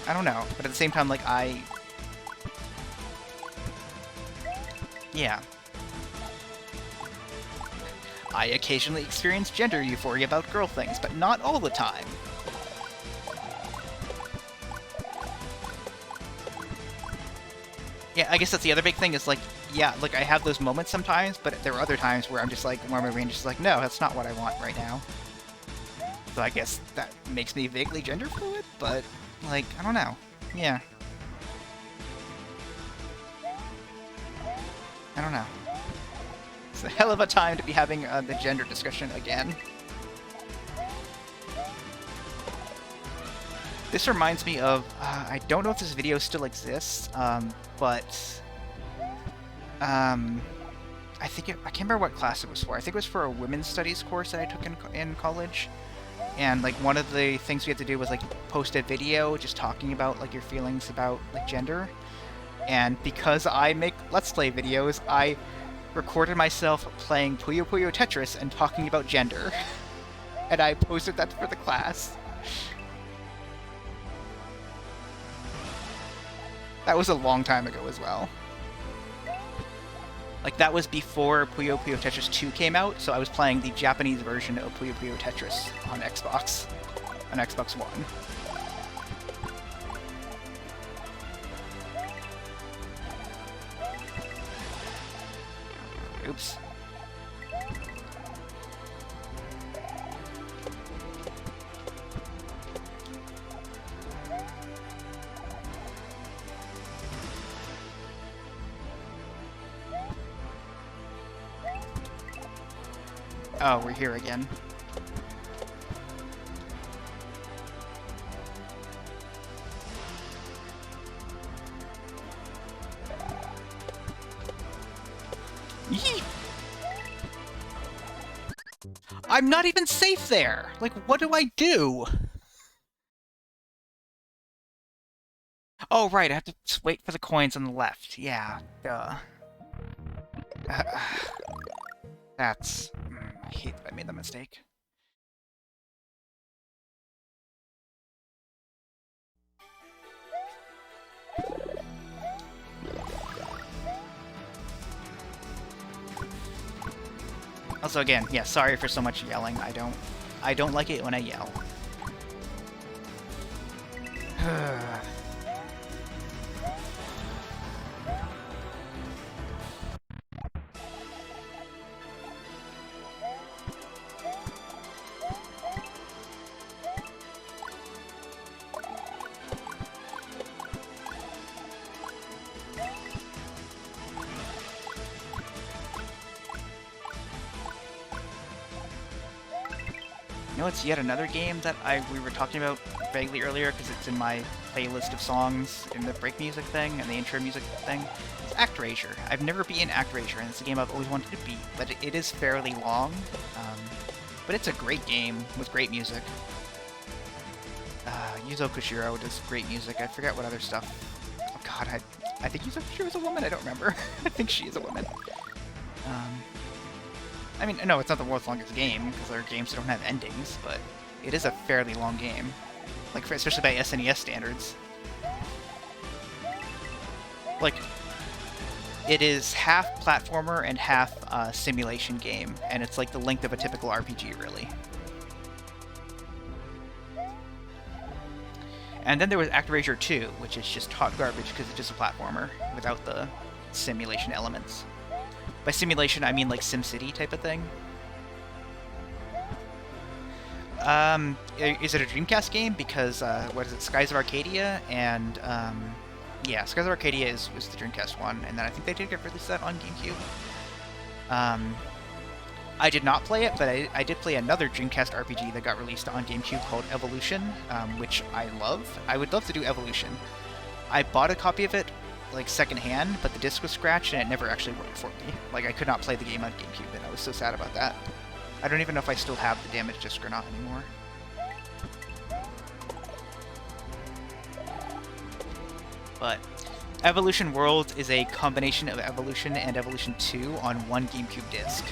I don't know. But at the same time, like, yeah. I occasionally experience gender euphoria about girl things, but not all the time. Yeah, I guess that's the other big thing is, like, yeah, like, I have those moments sometimes, but there are other times where I'm just like, where my brain is just like, no, that's not what I want right now. So I guess that makes me vaguely gender fluid, but, like, I don't know. Yeah. I don't know. It's a hell of a time to be having the gender discussion again. This reminds me of, I don't know if this video still exists, but I can't remember what class it was for. I think it was for a women's studies course that I took in college. And, like, one of the things we had to do was, like, post a video just talking about, like, your feelings about, like, gender. And because I make Let's Play videos, I recorded myself playing Puyo Puyo Tetris and talking about gender. And I posted that for the class. That was a long time ago as well. Like, that was before Puyo Puyo Tetris 2 came out, so I was playing the Japanese version of Puyo Puyo Tetris on Xbox One. Oops. Oh, we're here again. Yee! I'm not even safe there! Like, what do I do? Oh, right, I have to wait for the coins on the left. Yeah, duh. That's... I hate that I made that mistake. Also, again, yeah, sorry for so much yelling. I don't like it when I yell. You know, it's yet another game that we were talking about vaguely earlier because it's in my playlist of songs in the break music thing and the intro music thing. It's ActRaiser. I've never beaten ActRaiser, and it's a game I've always wanted to beat, but it is fairly long. But it's a great game with great music. Yuzo Koshiro does great music. I forget what other stuff. Oh god, I think Yuzo Koshiro is a woman. I don't remember. I think she is a woman. I mean, no, it's not the world's longest game, because there are games that don't have endings, but it is a fairly long game. Like, especially by SNES standards. Like, it is half platformer and half simulation game, and it's like the length of a typical RPG, really. And then there was ActRaiser 2, which is just hot garbage because it's just a platformer without the simulation elements. By simulation, I mean like SimCity type of thing. Is it a Dreamcast game? Because, what is it, Skies of Arcadia? And, yeah, Skies of Arcadia was the Dreamcast one, and then I think they did get released that on GameCube. I did not play it, but I did play another Dreamcast RPG that got released on GameCube called Evolution, which I love. I would love to do Evolution. I bought a copy of it like secondhand, but the disc was scratched and it never actually worked for me. Like, I could not play the game on GameCube, and I was so sad about that. I don't even know if I still have the damaged disc or not anymore. But Evolution World is a combination of Evolution and Evolution 2 on one GameCube disc,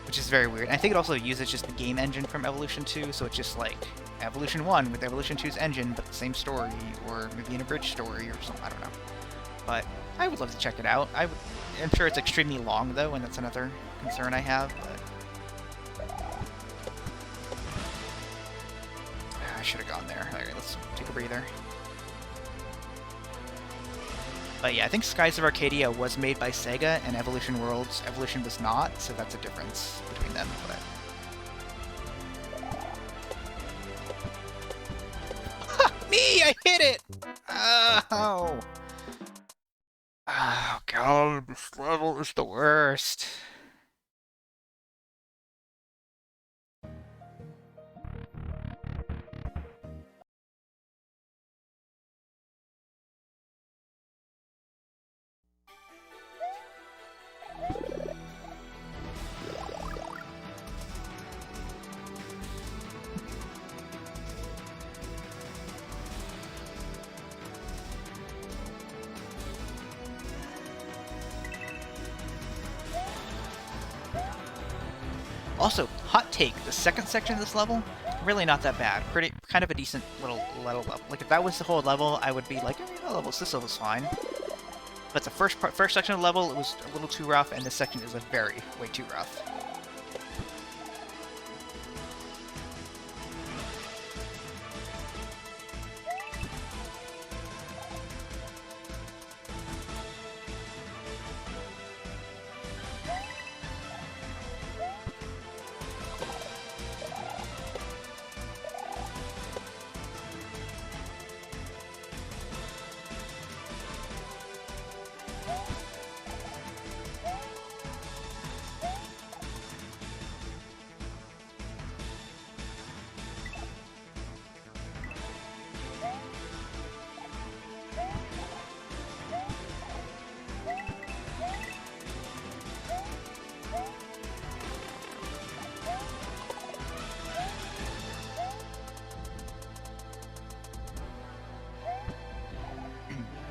which is very weird. And I think it also uses just the game engine from Evolution 2, so it's just like Evolution 1 with Evolution 2's engine, but the same story, or maybe an abridged story or something, I don't know. But I would love to check it out. I'm sure it's extremely long, though, and that's another concern I have, but... I should have gone there. Alright, let's take a breather. But yeah, I think Skies of Arcadia was made by Sega, and Evolution Worlds, Evolution was not, so that's a difference between them, but... Ha! Me! I hit it! Oh! Oh god, this level is the worst. Also, hot take, the second section of this level, really not that bad. Kind of a decent little level. Like, if that was the whole level, I would be like, this level's fine. But the first section of the level, it was a little too rough, and this section is way too rough.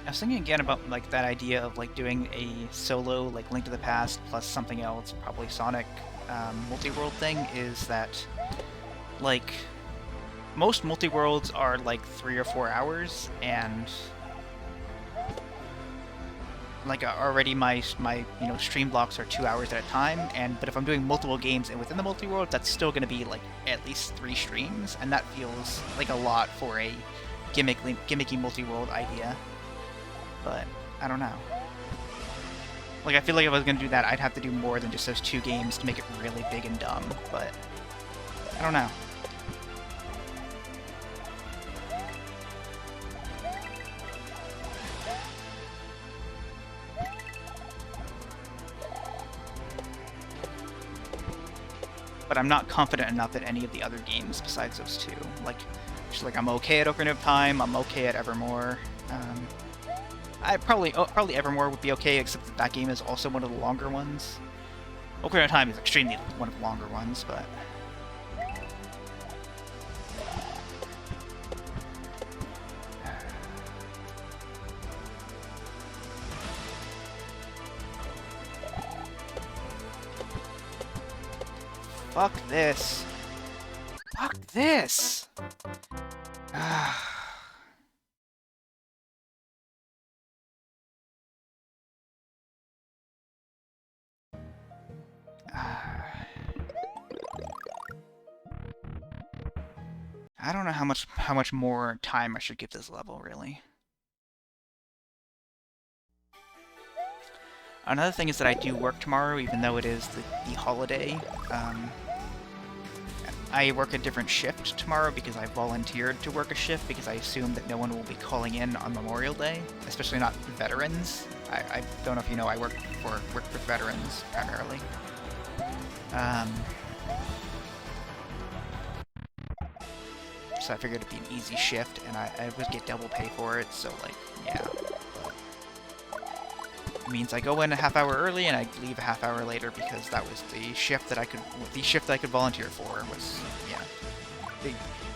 I was thinking again about like that idea of like doing a solo like Link to the Past plus something else, probably Sonic multi-world thing, is that like most multi-worlds are like 3 or 4 hours, and like already my you know stream blocks are 2 hours at a time, but if I'm doing multiple games and within the multi-world, that's still going to be like at least 3 streams, and that feels like a lot for a gimmicky multi-world idea. But I don't know. Like, I feel like if I was going to do that, I'd have to do more than just those 2 games to make it really big and dumb, but I don't know. But I'm not confident enough at any of the other games besides those 2. Like, just like I'm okay at Ocarina of Time, I'm okay at Evermore. Probably Evermore would be okay, except that game is also one of the longer ones. Ocarina of Time is extremely one of the longer ones, but fuck this. Fuck this. I don't know how much more time I should give this level, really. Another thing is that I do work tomorrow, even though it is the holiday. I work a different shift tomorrow because I volunteered to work a shift because I assume that no one will be calling in on Memorial Day, especially not veterans. I don't know if you know, I work for veterans primarily. So I figured it'd be an easy shift, and I would get double pay for it, so, like, yeah. It means I go in a half hour early, and I leave a half hour later, because that was the shift that I could volunteer for, was, yeah.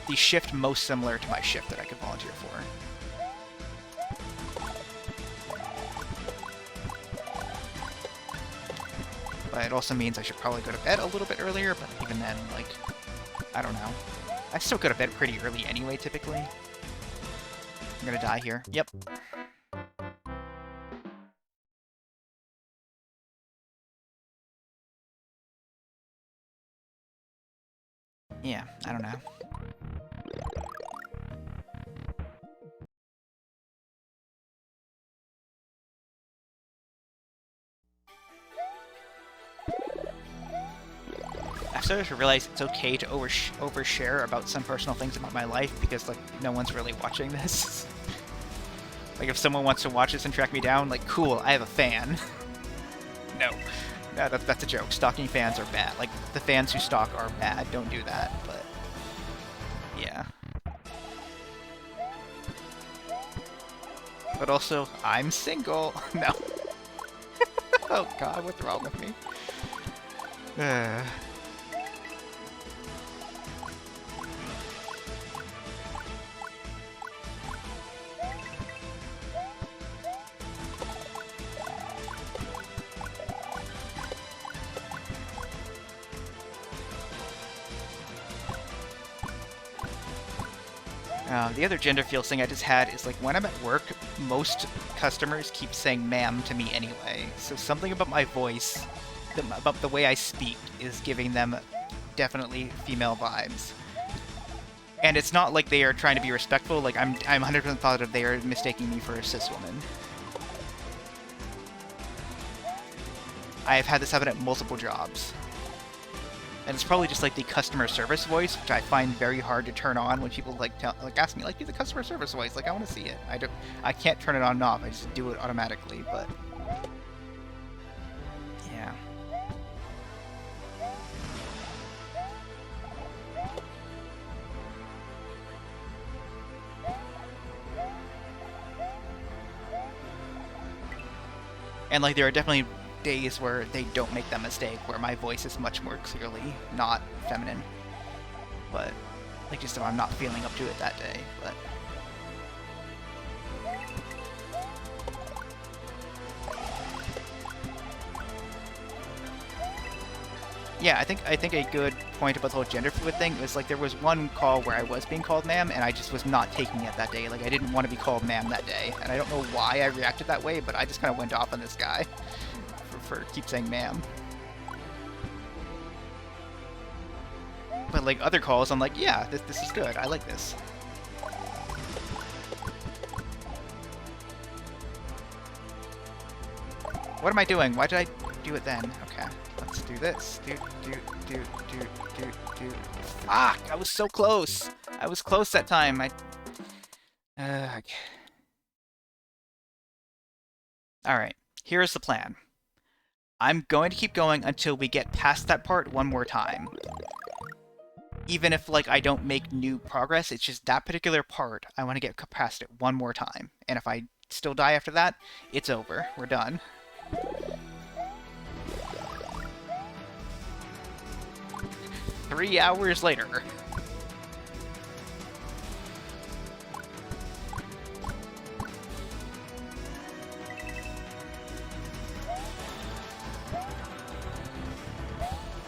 The shift most similar to my shift that I could volunteer for. But it also means I should probably go to bed a little bit earlier, but even then, like, I don't know. I still go to bed pretty early anyway, typically. I'm gonna die here. Yep. Yeah, I don't know. I've started to realize it's okay to overshare about some personal things about my life because, like, no one's really watching this. Like, if someone wants to watch this and track me down, like, cool, I have a fan. No, that's a joke. Stalking fans are bad. Like, the fans who stalk are bad. Don't do that, but yeah. But also, I'm single. No. Oh god, what's wrong with me? The other gender feel thing I just had is like when I'm at work, most customers keep saying ma'am to me anyway. So something about my voice, about the way I speak, is giving them definitely female vibes. And it's not like they are trying to be respectful. Like I'm 100% positive they are mistaking me for a cis woman. I have had this happen at multiple jobs. And it's probably just like the customer service voice, which I find very hard to turn on when people like ask me like, do the customer service voice, like I want to see it. I can't turn it on and off. I just do it automatically. But yeah. And like there are definitely days where they don't make that mistake, where my voice is much more clearly not feminine. But like just if I'm not feeling up to it that day, but yeah, I think a good point about the whole gender fluid thing is like there was one call where I was being called ma'am and I just was not taking it that day. Like I didn't want to be called ma'am that day, and I don't know why I reacted that way, but I just kind of went off on this guy for keep saying ma'am. But like other calls, I'm like, yeah, this is good. I like this. What am I doing? Why did I do it then? Okay, let's do this. Do. Fuck! I was so close. I was close that time. All right. Here's the plan. I'm going to keep going until we get past that part one more time. Even if, like, I don't make new progress, it's just that particular part, I want to get past it one more time. And if I still die after that, it's over. We're done. Three hours later.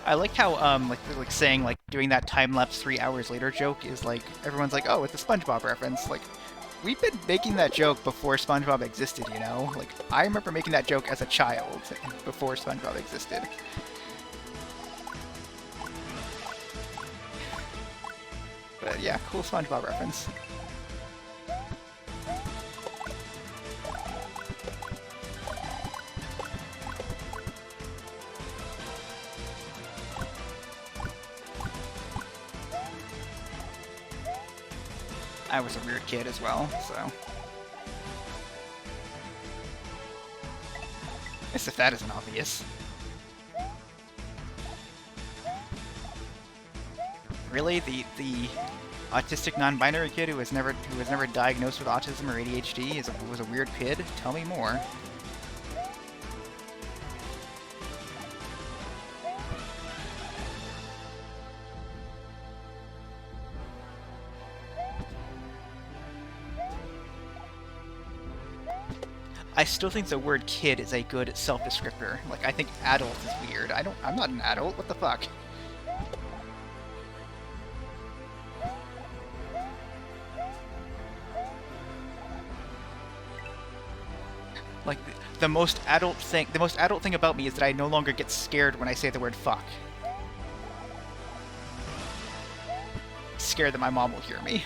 I like how like saying like doing that time lapse 3 hours later joke is like everyone's like, oh, it's a SpongeBob reference. Like we've been making that joke before SpongeBob existed, you know? Like I remember making that joke as a child before SpongeBob existed. But yeah, cool SpongeBob reference. I was a weird kid as well, so. Guess if that isn't obvious. Really? The autistic non-binary kid who was never diagnosed with autism or ADHD was a weird kid? Tell me more. I still think the word kid is a good self-descriptor. Like, I think adult is weird. I'm not an adult. What the fuck? Like, the most adult thing about me is that I no longer get scared when I say the word fuck. Scared that my mom will hear me.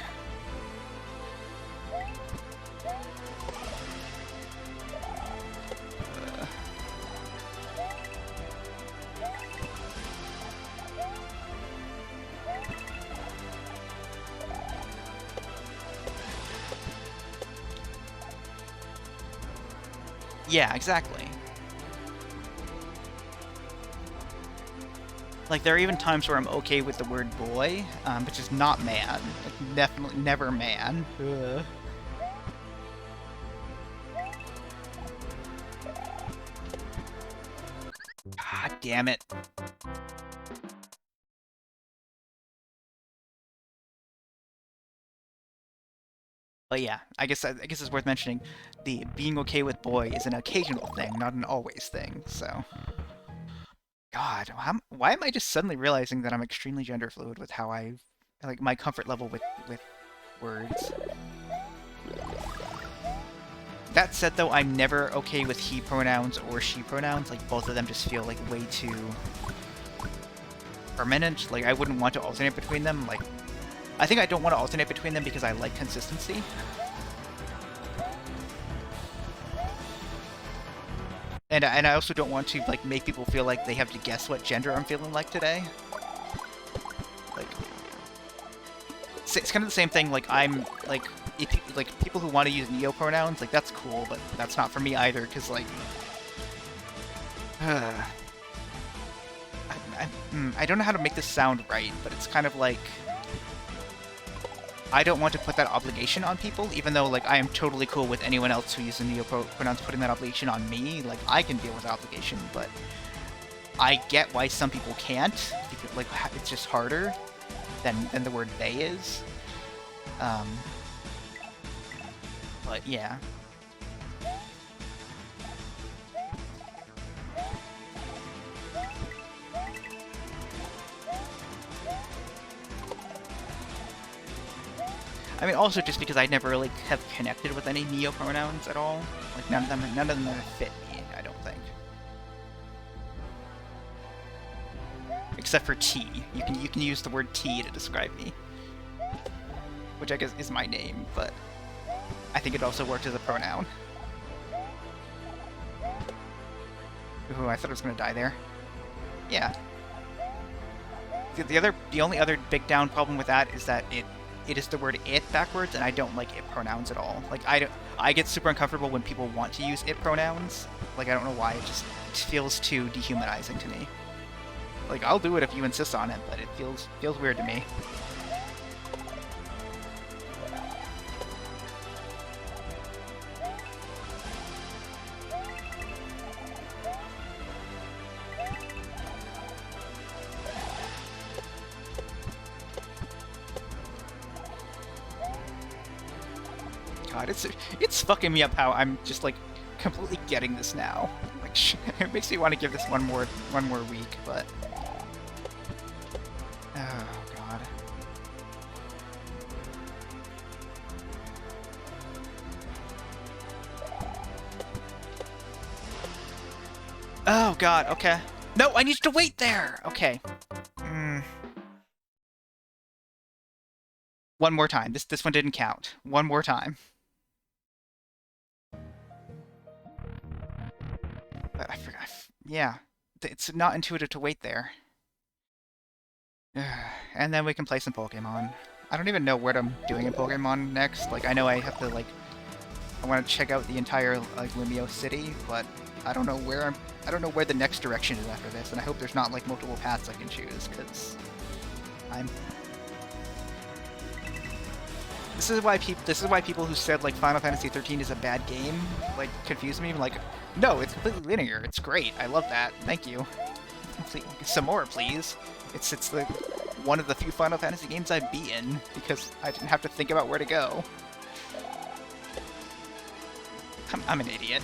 Yeah, exactly. Like, there are even times where I'm okay with the word boy, but just not man. Like, definitely never man. Ugh. God damn it. But yeah, I guess it's worth mentioning the being okay with boy is an occasional thing, not an always thing, so. God, why am I just suddenly realizing that I'm extremely gender fluid with how like my comfort level with words. That said, though, I'm never okay with he pronouns or she pronouns. Like, both of them just feel like way too permanent. Like, I wouldn't want to alternate between them. Like, I think I don't want to alternate between them because I like consistency. And I also don't want to, like, make people feel like they have to guess what gender I'm feeling like today. Like, it's kind of the same thing, like, I'm, like, people who want to use neo-pronouns, like, that's cool, but that's not for me either, because, like, I don't know how to make this sound right, but it's kind of like, I don't want to put that obligation on people, even though, like, I am totally cool with anyone else who uses neo-pronouns putting that obligation on me. Like, I can deal with the obligation, but I get why some people can't, because, like, it's just harder than the word they is. But, yeah. I mean, also just because I never really have connected with any neo-pronouns at all. Like, none of them fit me, I don't think. Except for T. You can use the word T to describe me. Which I guess is my name, but I think it also works as a pronoun. Ooh, I thought I was gonna die there. Yeah. The only other big down problem with that is that it is the word it backwards, and I don't like it pronouns at all. Like, I get super uncomfortable when people want to use it pronouns. Like, I don't know why, it feels too dehumanizing to me. Like, I'll do it if you insist on it, but it feels weird to me. God, it's fucking me up how I'm just, like, completely getting this now. Like, it makes me want to give this one more week, but oh god. Oh god, okay. No, I need to wait there! Okay. One more time. This one didn't count. One more time. But I forgot. Yeah. It's not intuitive to wait there. And then we can play some Pokemon. I don't even know what I'm doing in Pokemon next. Like, I know I have to, like, I want to check out the entire, like, Lumio City, but I don't know where I don't know where the next direction is after this, and I hope there's not, like, multiple paths I can choose, because This is why people who said, like, Final Fantasy 13 is a bad game, like, confuse me. I'm like, no, it's completely linear. It's great. I love that. Thank you. Please, some more, please. It's the one of the few Final Fantasy games I've beaten because I didn't have to think about where to go. I'm an idiot.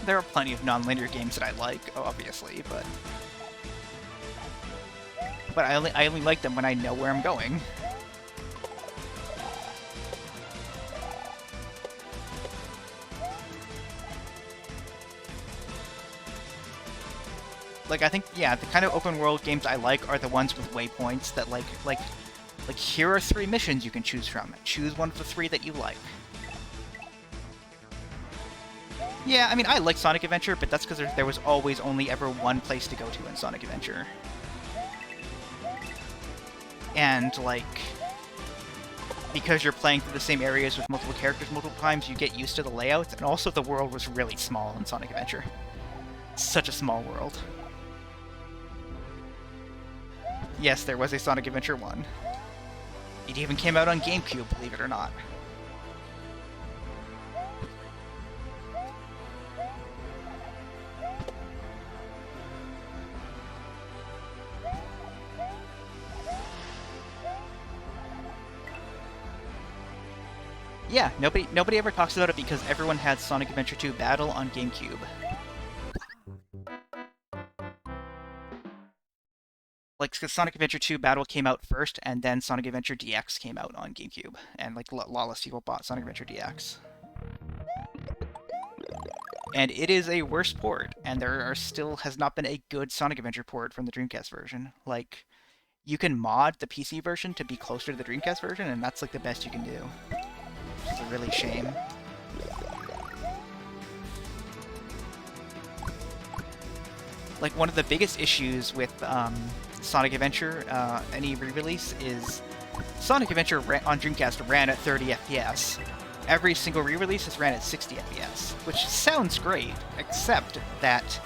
There are plenty of non-linear games that I like, obviously, but I only like them when I know where I'm going. Like, I think, yeah, the kind of open world games I like are the ones with waypoints that, like, here are 3 missions you can choose from. Choose one of the 3 that you like. Yeah, I mean, I like Sonic Adventure, but that's because there was always only ever one place to go to in Sonic Adventure. And, like, because you're playing through the same areas with multiple characters multiple times, you get used to the layouts, and also the world was really small in Sonic Adventure. Such a small world. Yes, there was a Sonic Adventure 1. It even came out on GameCube, believe it or not. Yeah, nobody ever talks about it because everyone had Sonic Adventure 2 Battle on GameCube. Like, 'cause Sonic Adventure 2 Battle came out first, and then Sonic Adventure DX came out on GameCube, and like lawless people bought Sonic Adventure DX. And it is a worse port, and there are still has not been a good Sonic Adventure port from the Dreamcast version. Like, you can mod the PC version to be closer to the Dreamcast version, and that's like the best you can do. Which is a really shame. Like, one of the biggest issues with Sonic Adventure, any re-release, is Sonic Adventure on Dreamcast ran at 30 FPS. Every single re-release has ran at 60 FPS, which sounds great, except that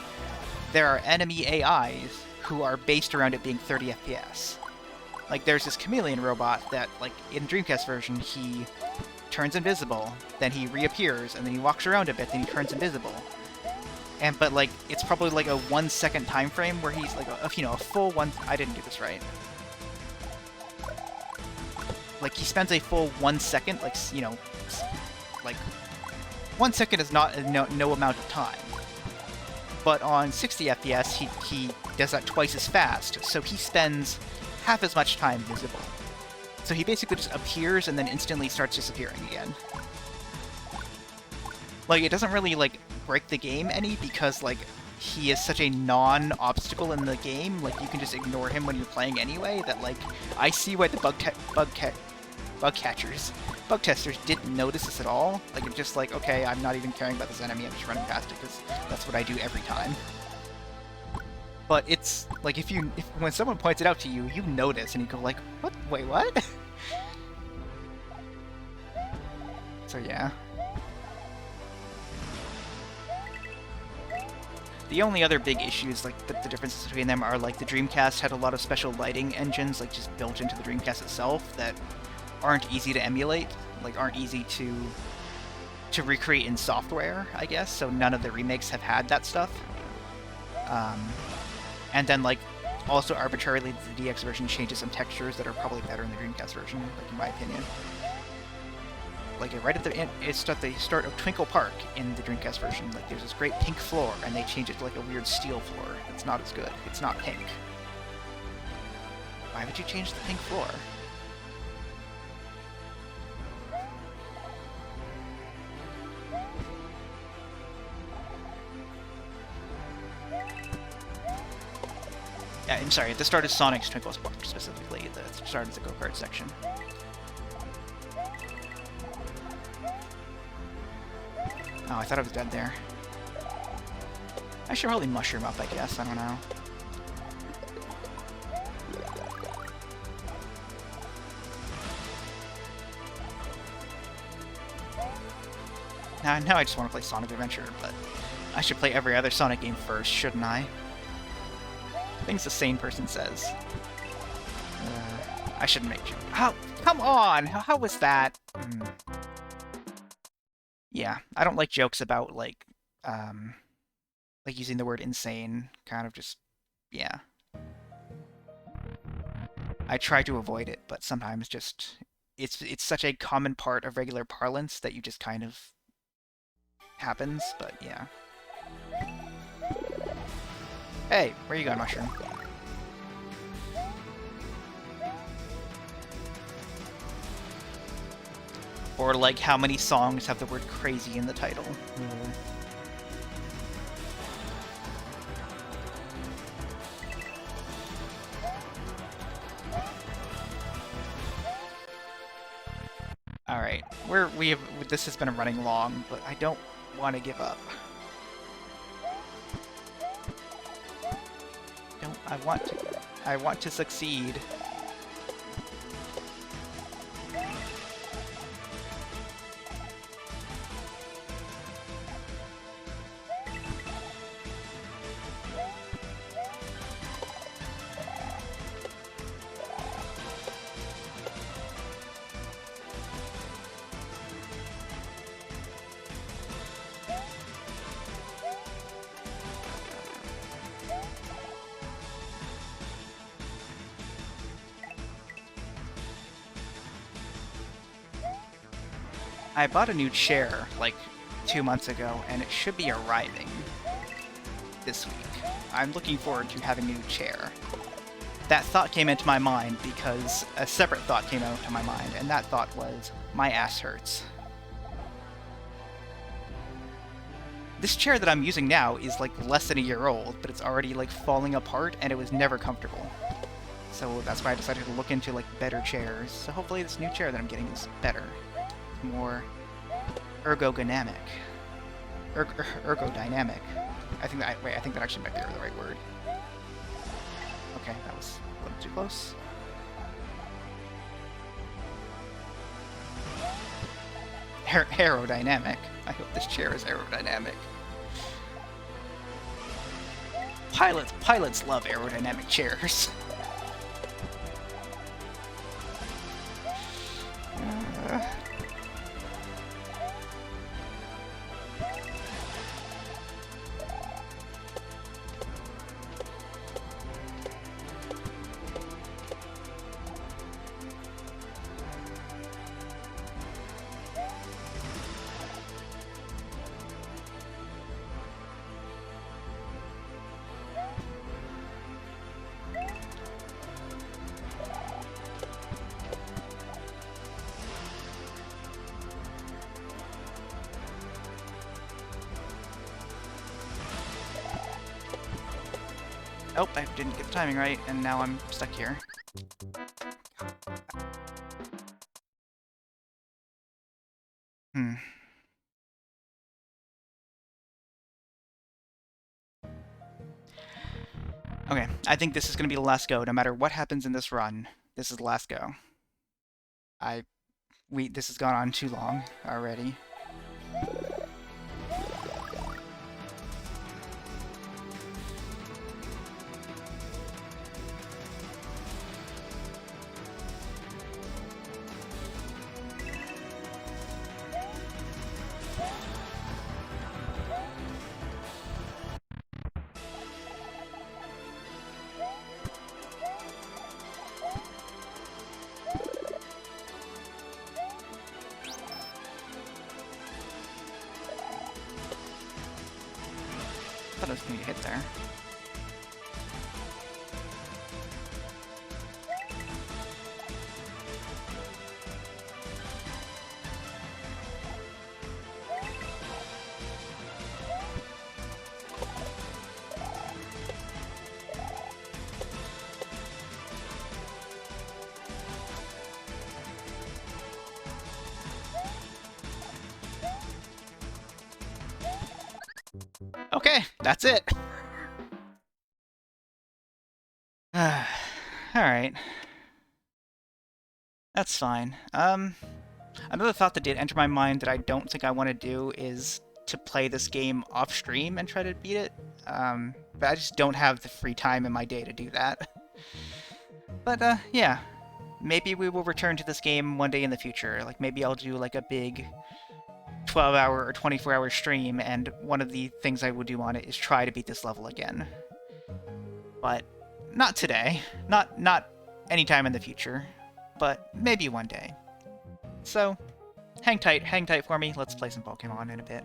there are enemy AIs who are based around it being 30 FPS. Like, there's this chameleon robot that, like, in Dreamcast version, he turns invisible, then he reappears, and then he walks around a bit, then he turns invisible. But like, it's probably like a 1 second time frame where he's like, a full one. I didn't do this right. Like, he spends a full 1 second, like, like 1 second is not no amount of time. But on 60 FPS, he does that twice as fast, so he spends half as much time visible. So he basically just appears and then instantly starts disappearing again. Like, it doesn't really, like, break the game any, because, like, he is such a non-obstacle in the game, like, you can just ignore him when you're playing anyway, that, like, I see why the bug testers didn't notice this at all. Like, it's just like, okay, I'm not even caring about this enemy, I'm just running past it, because that's what I do every time. But it's, like, when someone points it out to you, you notice, and you go like, what? Wait, what? So, yeah. The only other big issues, like, the differences between them are, like, the Dreamcast had a lot of special lighting engines, like, just built into the Dreamcast itself that aren't easy to emulate, like, aren't easy to recreate in software, I guess, so none of the remakes have had that stuff. And then, like, also arbitrarily, the DX version changes some textures that are probably better in the Dreamcast version, like, in my opinion. Like, right at the start of Twinkle Park in the Dreamcast version, like, there's this great pink floor, and they change it to, like, a weird steel floor. It's not as good. It's not pink. Why would you change the pink floor? Yeah, I'm sorry, at the start of Sonic's Twinkle Park, specifically, the start of the go-kart section. Oh, I thought I was dead there. I should probably mushroom up, I guess. I don't know. Now I just want to play Sonic Adventure, but I should play every other Sonic game first, shouldn't I? Things the sane person says. I shouldn't make jokes. How? Come on! How was that? Yeah, I don't like jokes about, like using the word insane, kind of just, yeah. I try to avoid it, but sometimes just, it's such a common part of regular parlance that you just kind of happens, but yeah. Hey, where you going, Mushroom? Or, like, how many songs have the word crazy in the title? Alright, this has been running long, but I don't want to give up. I want to succeed. I bought a new chair, like, 2 months ago, and it should be arriving this week. I'm looking forward to having a new chair. that thought came into my mind because a separate thought came out to my mind, and that thought was, my ass hurts. This chair that I'm using now is like less than a year old, but it's already like falling apart, and it was never comfortable. So that's why I decided to look into like better chairs. So hopefully this new chair that I'm getting is better, more ergonomic. Ergodynamic. I think that I think that actually might be the right word. Okay, that was a little too close. Aerodynamic. I hope this chair is aerodynamic. Pilots love aerodynamic chairs. Oh, I didn't get the timing right, and now I'm stuck here. Okay, I think this is going to be the last go. No matter what happens in this run, this is the last go. This has gone on too long already. I thought I was going to get hit there. Okay, that's it. Alright. That's fine. Another thought that did enter my mind that I don't think I want to do is to play this game off-stream and try to beat it. But I just don't have the free time in my day to do that. But, yeah. Maybe we will return to this game one day in the future. Like, maybe I'll do, like, a big 12-hour or 24-hour stream, and one of the things I will do on it is try to beat this level again. But not today. Not anytime in the future. But maybe one day. So, hang tight for me. Let's play some Pokemon in a bit.